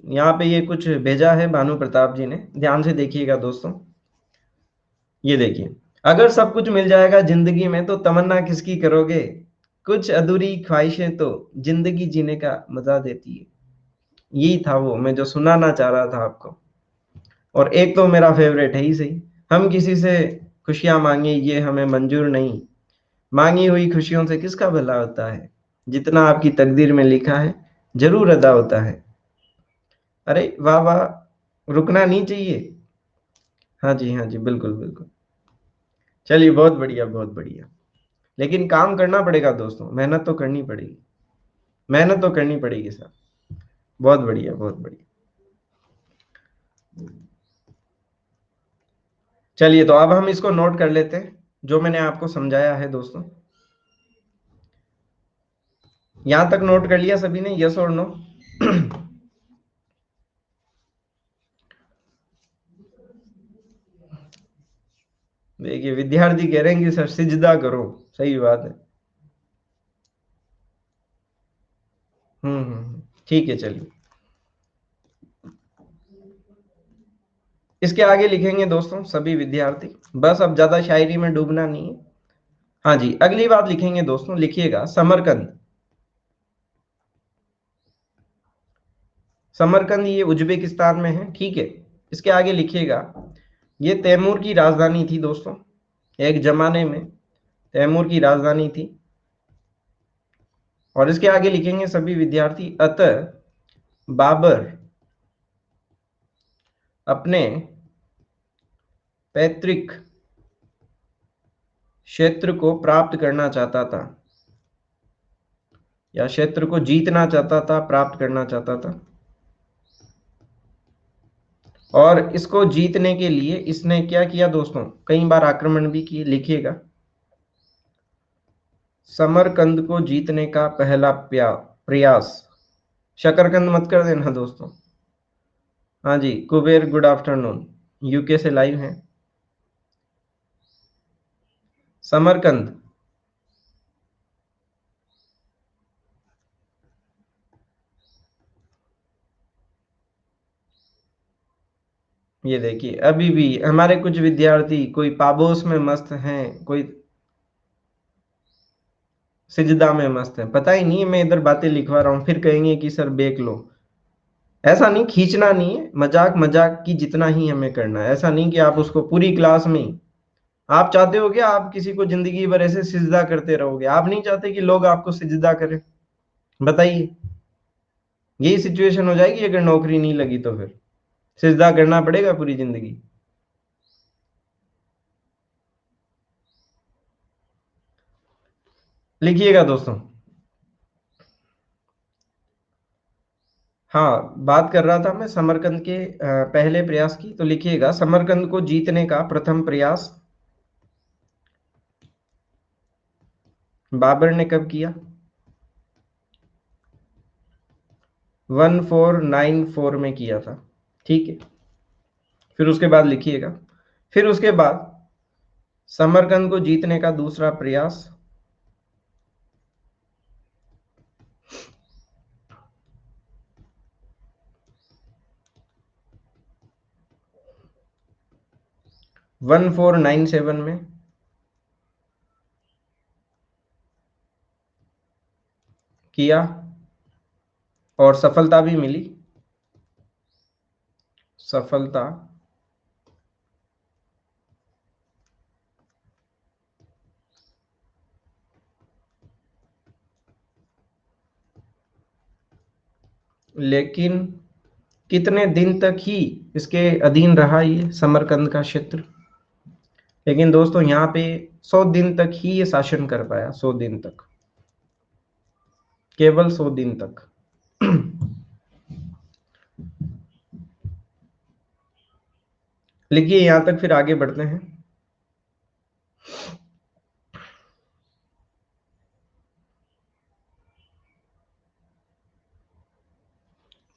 यहाँ पे ये कुछ भेजा है भानु प्रताप जी ने, ध्यान से देखिएगा दोस्तों। ये देखिए, अगर सब कुछ मिल जाएगा जिंदगी में तो तमन्ना किसकी करोगे, कुछ अधूरी ख्वाहिशें तो जिंदगी जीने का मजा देती है। यही था वो मैं जो सुनाना चाह रहा था आपको। और एक तो मेरा फेवरेट है ही सही, हम किसी से खुशियां मांगे ये हमें मंजूर नहीं, मांगी हुई खुशियों से किसका भला होता है, जितना आपकी तकदीर में लिखा है जरूर अदा होता है। अरे वाह वाह, रुकना नहीं चाहिए। हाँ जी, हाँ जी, बिल्कुल बिल्कुल। चलिए, बहुत बढ़िया बहुत बढ़िया। लेकिन काम करना पड़ेगा दोस्तों, मेहनत तो करनी पड़ेगी, मेहनत तो करनी पड़ेगी सर। बहुत बढ़िया बहुत बढ़िया। चलिए, तो अब हम इसको नोट कर लेते हैं जो मैंने आपको समझाया है दोस्तों। यहां तक नोट कर लिया सभी ने, यस और नो? देखिए, विद्यार्थी कह रहे हैं कि सर सिजदा करो, सही बात है। ठीक है, चलिए इसके आगे लिखेंगे दोस्तों सभी विद्यार्थी, बस अब ज्यादा शायरी में डूबना नहीं है। हाँ जी, अगली बात लिखेंगे दोस्तों, लिखिएगा समरकंद। समरकंद ये उज्बेकिस्तान में है, ठीक है। इसके आगे लिखिएगा, ये तैमूर की राजधानी थी दोस्तों, एक जमाने में तैमूर की राजधानी थी। और इसके आगे लिखेंगे सभी विद्यार्थी, अतः बाबर अपने पैतृक क्षेत्र को प्राप्त करना चाहता था, या क्षेत्र को जीतना चाहता था, प्राप्त करना चाहता था। और इसको जीतने के लिए इसने क्या किया दोस्तों? कई बार आक्रमण भी किए, लिखिएगा। समरकंद को जीतने का पहला प्रयास, शकरकंद मत कर देना दोस्तों। हाँ जी, कुबेर गुड आफ्टरनून, यूके से लाइव हैं। समरकंद, ये देखिए अभी भी हमारे कुछ विद्यार्थी कोई पाबोस में मस्त हैं, कोई सिजदा में मस्त है, पता ही नहीं है। मैं इधर बातें लिखवा रहा हूँ, फिर कहेंगे कि सर बेक लो। ऐसा नहीं, खींचना नहीं है, मजाक मजाक की जितना ही हमें करना है। ऐसा नहीं कि आप उसको पूरी क्लास में ही, आप चाहते हो क्या आप किसी को जिंदगी भर ऐसे सिजदा करते रहोगे? आप नहीं चाहते कि लोग आपको सिजदा करें? बताइए। यही सिचुएशन हो जाएगी अगर नौकरी नहीं लगी तो फिर सिजदा करना पड़ेगा पूरी जिंदगी। लिखिएगा दोस्तों। हाँ, बात कर रहा था मैं समरकंद के पहले प्रयास की, तो लिखिएगा समरकंद को जीतने का प्रथम प्रयास बाबर ने कब किया? 1494 में किया था। ठीक है, फिर उसके बाद लिखिएगा, फिर उसके बाद समरकंद को जीतने का दूसरा प्रयास 1497 में किया और सफलता भी मिली। सफलता लेकिन कितने दिन तक ही इसके अधीन रहा ये समरकंद का क्षेत्र? लेकिन दोस्तों यहाँ पे 100 दिन तक ही ये शासन कर पाया, 100 दिन तक, केवल 100 दिन तक। लिखिए यहां तक, फिर आगे बढ़ते हैं।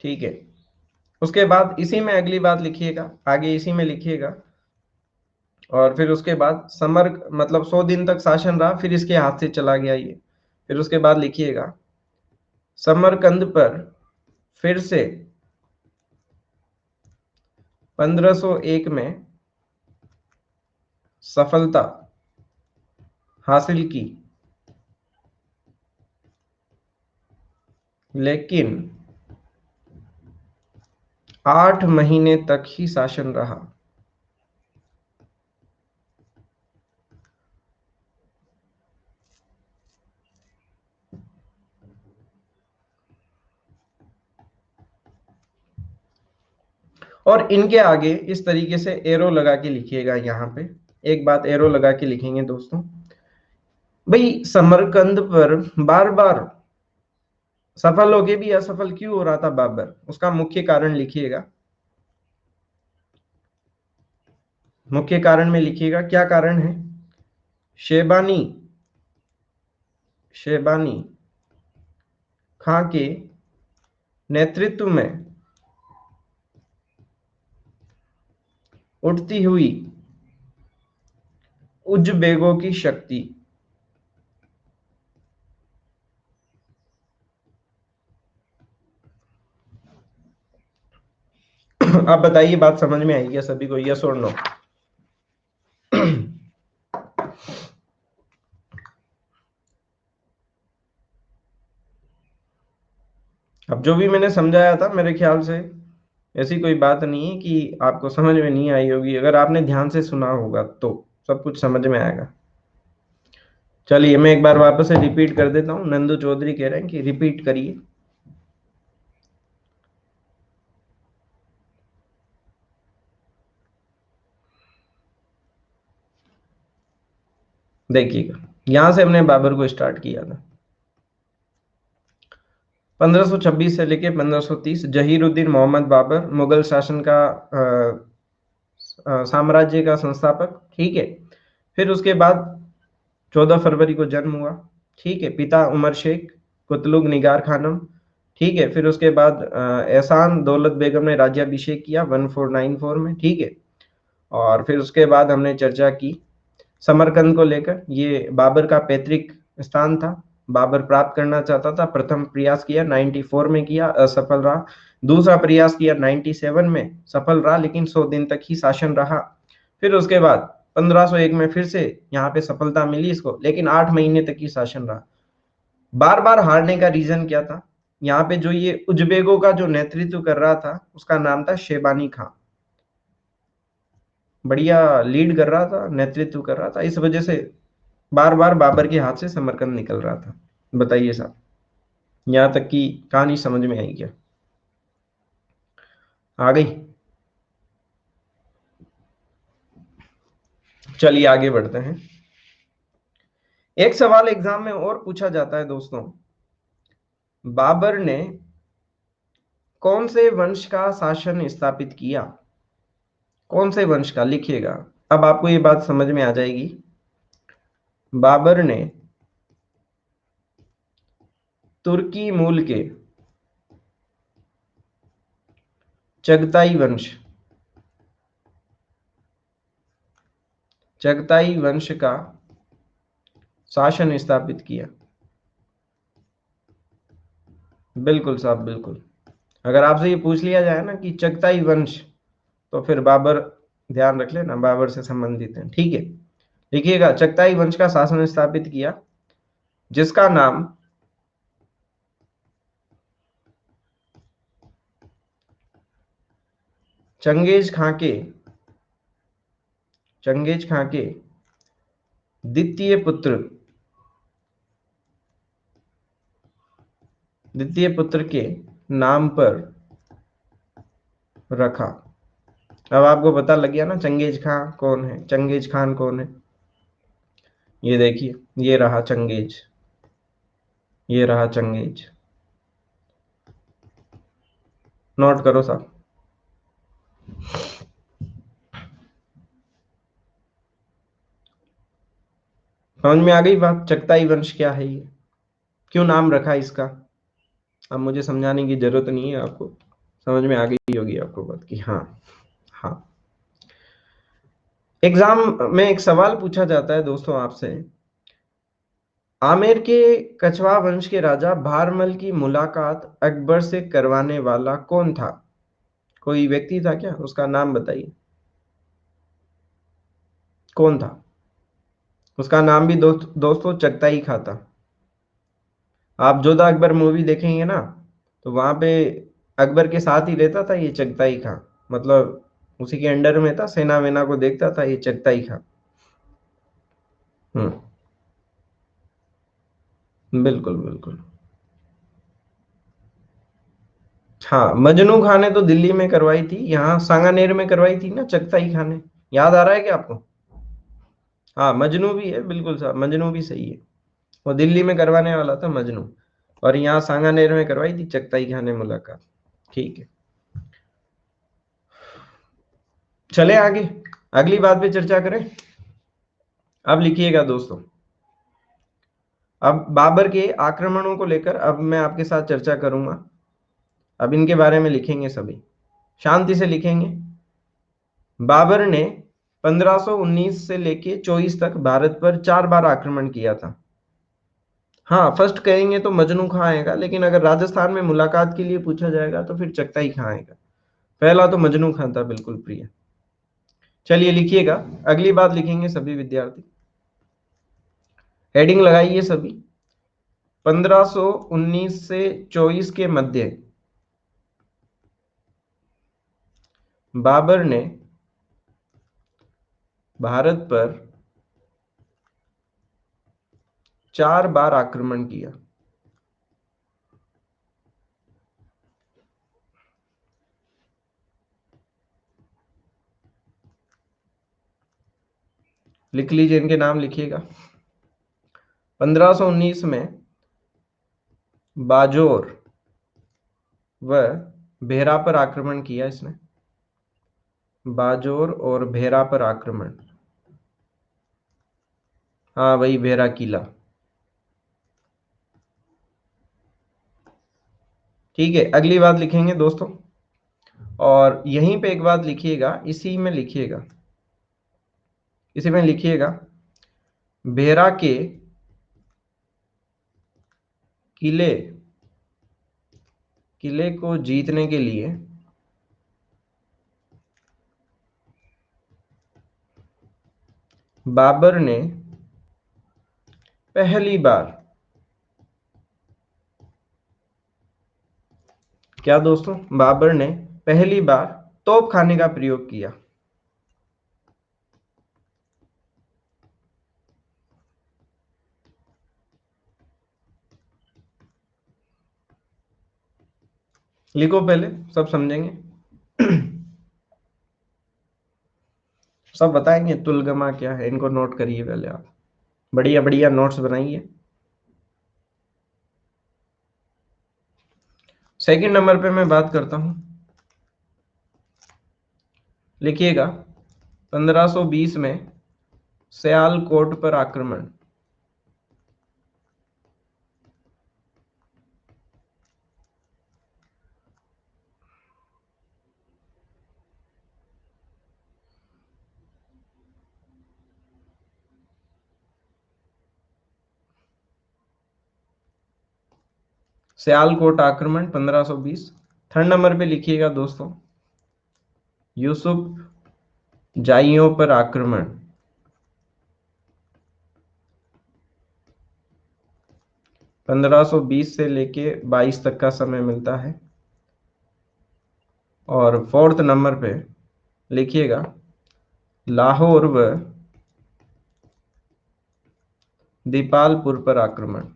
ठीक है, उसके बाद इसी में अगली बात लिखिएगा, आगे इसी में लिखिएगा। और फिर उसके बाद समर मतलब 100 दिन तक शासन रहा, फिर इसके हाथ से चला गया ये। फिर उसके बाद लिखिएगा समरकंद पर फिर से 1501 में सफलता हासिल की, लेकिन 8 महीने तक ही शासन रहा। और इनके आगे इस तरीके से एरो लगा के लिखिएगा, यहाँ पे एक बात एरो लगा के लिखेंगे दोस्तों। भाई समरकंद पर बार बार सफल होके भी असफल क्यों हो रहा था बाबर, उसका मुख्य कारण लिखिएगा। मुख्य कारण में लिखिएगा क्या कारण है? शेबानी शेबानी खां के नेतृत्व में उठती हुई उज़्बेकों की शक्ति। आप बताइए बात समझ में आई क्या सभी को, यस और नो? अब जो भी मैंने समझाया था मेरे ख्याल से ऐसी कोई बात नहीं है कि आपको समझ में नहीं आई होगी। अगर आपने ध्यान से सुना होगा तो सब कुछ समझ में आएगा। चलिए मैं एक बार वापस से रिपीट कर देता हूँ। नंदू चौधरी कह रहे हैं कि रिपीट करिए। देखिएगा, यहां से हमने बाबर को स्टार्ट किया था। 1526 से लेके 1530 जहीरुद्दीन मोहम्मद बाबर मुगल शासन का साम्राज्य का संस्थापक। ठीक है, फिर उसके बाद 14 फरवरी को जन्म हुआ। ठीक है, पिता उमर शेख, कुतलुग निगार खानम। ठीक है, फिर उसके बाद एहसान दौलत बेगम ने राज्याभिषेक किया 1494 में। ठीक है, और फिर उसके बाद हमने चर्चा की समरकंद को लेकर। ये बाबर का पैतृक स्थान था, बाबर प्राप्त करना चाहता था। प्रथम प्रयास किया 94 में किया, असफल रहा। दूसरा प्रयास किया 97 में, सफल रहा, लेकिन 100 दिन तक ही शासन रहा। फिर उसके बाद 1501 में फिर से यहाँ पे सफलता मिली इसको, लेकिन 8 महीने तक ही शासन रहा। बार बार हारने का रीजन क्या था? यहाँ पे जो ये उज़्बेकों का जो नेतृत्व कर रहा था उसका नाम था शेबानी खां। बढ़िया लीड कर रहा था, नेतृत्व कर रहा था, इस वजह से बार बार बाबर के हाथ से समरकंद निकल रहा था। बताइए साहब, यहाँ तक की कहानी समझ में आई क्या? आ गई? चलिए आगे बढ़ते हैं। एक सवाल एग्जाम में और पूछा जाता है दोस्तों, बाबर ने कौन से वंश का शासन स्थापित किया? कौन से वंश का, लिखिएगा। अब आपको ये बात समझ में आ जाएगी। बाबर ने तुर्की मूल के चगताई वंश का शासन स्थापित किया। बिल्कुल साहब, बिल्कुल। अगर आपसे ये पूछ लिया जाए ना कि चगताई वंश, तो फिर बाबर ध्यान रख लेना, बाबर से संबंधित है। ठीक है, लिखिएगा, चगताई वंश का शासन स्थापित किया, जिसका नाम चंगेज खां के द्वितीय पुत्र के नाम पर रखा। अब आपको पता लग गया ना चंगेज खां कौन है, चंगेज खान कौन है। ये देखिए, ये रहा चंगेज, ये रहा चंगेज। नोट करो साहब। समझ में आ गई बात, चगताई वंश क्या है, ये क्यों नाम रखा इसका? अब मुझे समझाने की जरूरत नहीं है, आपको समझ में आ गई होगी आपको बात की। हाँ, हाँ। एग्जाम में एक सवाल पूछा जाता है दोस्तों आपसे, आमेर के कछवा वंश के राजा भारमल की मुलाकात अकबर से करवाने वाला कौन था? कोई व्यक्ति था क्या? उसका नाम बताइए, कौन था? उसका नाम भी दोस्तों चगताई खां था। आप जोधा अकबर मूवी देखेंगे ना, तो वहां पे अकबर के साथ ही रहता था ये चगताई खां, मतलब उसी के अंडर में था, सेना वेना को देखता था ये चगताई खां। हम्म। बिल्कुल, बिल्कुल। हाँ, मजनू खां ने तो दिल्ली में करवाई थी, यहाँ सांगानेर में करवाई थी ना चगताई खां ने। याद आ रहा है क्या आपको? हाँ, मजनू भी है, बिल्कुल साहब, मजनू भी सही है। वो दिल्ली में करवाने वाला था मजनू, और यहाँ सांगानेर में करवाई थी चगताई खां ने मुलाकात। ठीक है, चले आगे, अगली बात पे चर्चा करें। अब लिखिएगा दोस्तों, अब बाबर के आक्रमणों को लेकर अब मैं आपके साथ चर्चा करूंगा। अब इनके बारे में लिखेंगे सभी, शांति से लिखेंगे। बाबर ने 1519 से लेके 24 तक भारत पर 4 बार आक्रमण किया था। हाँ, फर्स्ट कहेंगे तो मजनू खां आएगा, लेकिन अगर राजस्थान में मुलाकात के लिए पूछा जाएगा तो फिर चगताई खां आएगा। पहला तो मजनू खां था, बिल्कुल प्रिय। चलिए लिखिएगा, अगली बात लिखेंगे सभी विद्यार्थी, हेडिंग लगाइए सभी। 1519 से 24 के मध्य बाबर ने भारत पर 4 बार आक्रमण किया। लिख लीजिए, इनके नाम लिखिएगा। 1519 में बाजोर व भेरा पर आक्रमण किया इसने। बाजोर और भेरा पर आक्रमण, हाँ वही भेरा किला। ठीक है, अगली बात लिखेंगे दोस्तों, और यहीं पे एक बात लिखिएगा, इसी में लिखिएगा, भेरा के किले किले को जीतने के लिए बाबर ने पहली बार, क्या दोस्तों, बाबर ने पहली बार तोप खाने का प्रयोग किया। लिखो पहले, सब समझेंगे। सब बताएंगे। तुलगमा क्या है, इनको नोट करिए पहले आप, बढ़िया बढ़िया नोट्स बनाइए। सेकंड नंबर पे मैं बात करता हूं, लिखिएगा 1520 में सियालकोट पर आक्रमण। सियालकोट आक्रमण 1520। थर्ड नंबर पे लिखिएगा दोस्तों, यूसुफ जाइयों पर आक्रमण। 1520 से लेके 22 तक का समय मिलता है। और फोर्थ नंबर पे लिखिएगा, लाहौर व दीपालपुर पर आक्रमण।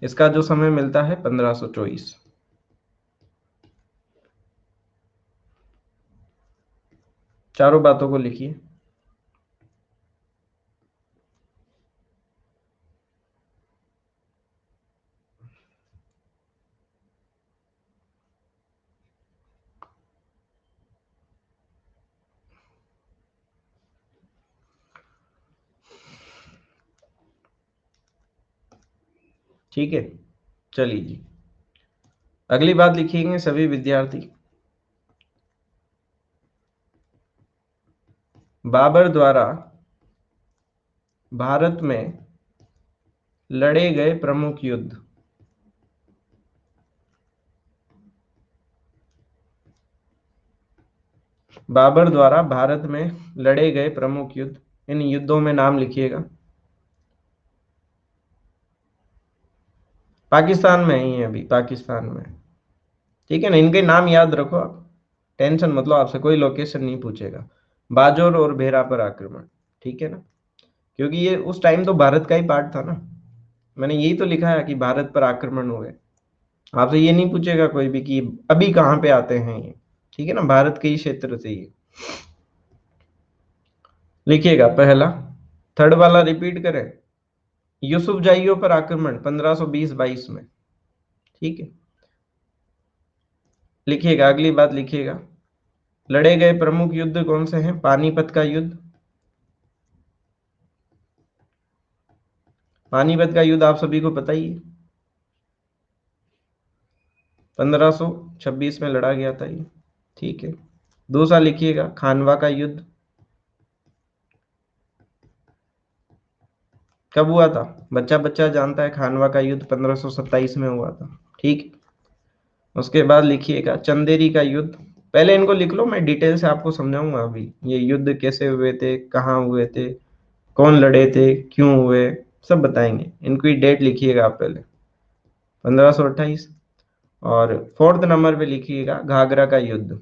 इसका जो समय मिलता है 1524। चारों बातों को लिखिए। ठीक है, चलिए जी, अगली बात लिखेंगे सभी विद्यार्थी। बाबर द्वारा भारत में लड़े गए प्रमुख युद्ध। बाबर द्वारा भारत में लड़े गए प्रमुख युद्ध, इन युद्धों में नाम लिखिएगा। पाकिस्तान में ही है, अभी पाकिस्तान में। ठीक है ना, इनके नाम याद रखो आप, टेंशन मत लो, आपसे कोई लोकेशन नहीं पूछेगा। बाजोर और भेरा पर आक्रमण, ठीक है ना, क्योंकि ये उस टाइम तो भारत का ही पार्ट था ना। मैंने यही तो लिखा है कि भारत पर आक्रमण हुए। आपसे ये नहीं पूछेगा कोई भी कि अभी कहाँ पे आते हैं ये, ठीक है ना, भारत के ही क्षेत्र से ये लिखिएगा पहला। थर्ड वाला रिपीट करें, यूसुफ जाइयों पर आक्रमण 1520-22 में। ठीक है, लिखिएगा अगली बात, लिखिएगा लड़े गए प्रमुख युद्ध कौन से हैं। पानीपत का युद्ध, पानीपत का युद्ध आप सभी को पता ही है, 1526 में लड़ा गया था ये। ठीक है, दूसरा लिखिएगा खानवा का युद्ध, कब हुआ था, बच्चा बच्चा जानता है, खानवा का युद्ध 1527 में हुआ था। ठीक, उसके बाद लिखिएगा चंदेरी का युद्ध। पहले इनको लिख लो, मैं डिटेल से आपको समझाऊंगा अभी ये युद्ध कैसे हुए थे, कहाँ हुए थे, कौन लड़े थे, क्यों हुए, सब बताएंगे। इनकी डेट लिखिएगा आप पहले, 1528। और फोर्थ नंबर पे लिखिएगा घाघरा का युद्ध,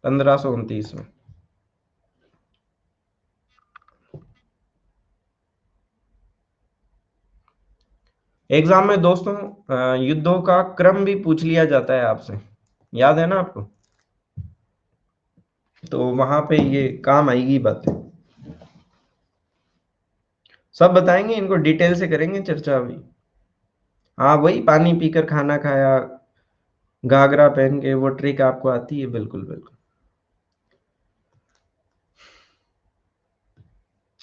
1529 में। एग्जाम में दोस्तों युद्धों का क्रम भी पूछ लिया जाता है आपसे, याद है ना आपको, तो वहां पे ये काम आएगी बातें, सब बताएंगे, इनको डिटेल से करेंगे चर्चा अभी। हाँ वही, पानी पीकर खाना खाया, घाघरा पहन के, वो ट्रिक आपको आती है, बिल्कुल बिल्कुल।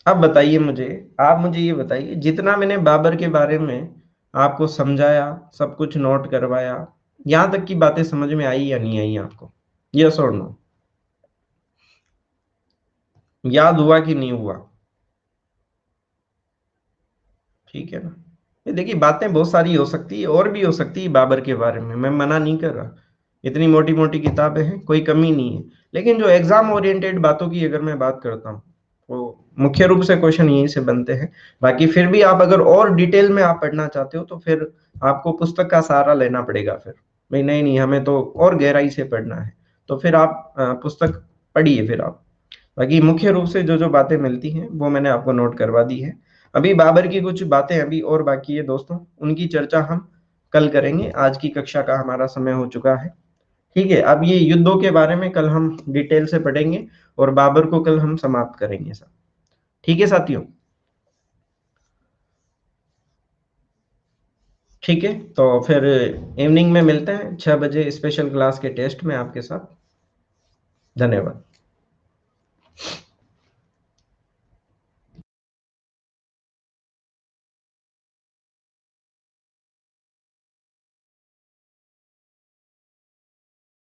अब बताइए मुझे, आप मुझे ये बताइए, जितना मैंने बाबर के बारे में आपको समझाया, सब कुछ नोट करवाया, यहाँ तक की बातें समझ में आई या नहीं आई आपको, यस और नो, याद हुआ कि नहीं हुआ। ठीक है ना, ये देखिए बातें बहुत सारी हो सकती है, और भी हो सकती है बाबर के बारे में, मैं मना नहीं कर रहा, इतनी मोटी मोटी किताबें हैं, कोई कमी नहीं है। लेकिन जो एग्जाम ओरिएंटेड बातों की अगर मैं बात करता हूँ, वो मुख्य रूप से क्वेश्चन यहीं से बनते हैं। बाकी फिर भी आप अगर और डिटेल में आप पढ़ना चाहते हो तो फिर आपको पुस्तक का सहारा लेना पड़ेगा फिर। नहीं नहीं नहीं, हमें तो और गहराई से पढ़ना है, तो फिर आप पुस्तक पढ़िए फिर आप। बाकी मुख्य रूप से जो जो बातें मिलती हैं वो मैंने आपको नोट करवा दी है। अभी बाबर की कुछ बातें अभी और बाकी है दोस्तों, उनकी चर्चा हम कल करेंगे। आज की कक्षा का हमारा समय हो चुका है। ठीक है, अब ये युद्धों के बारे में कल हम डिटेल से पढ़ेंगे और बाबर को कल हम समाप्त करेंगे सब। ठीक है साथियों? ठीक है, तो फिर इवनिंग में मिलते हैं 6 बजे स्पेशल क्लास के टेस्ट में आपके साथ। धन्यवाद।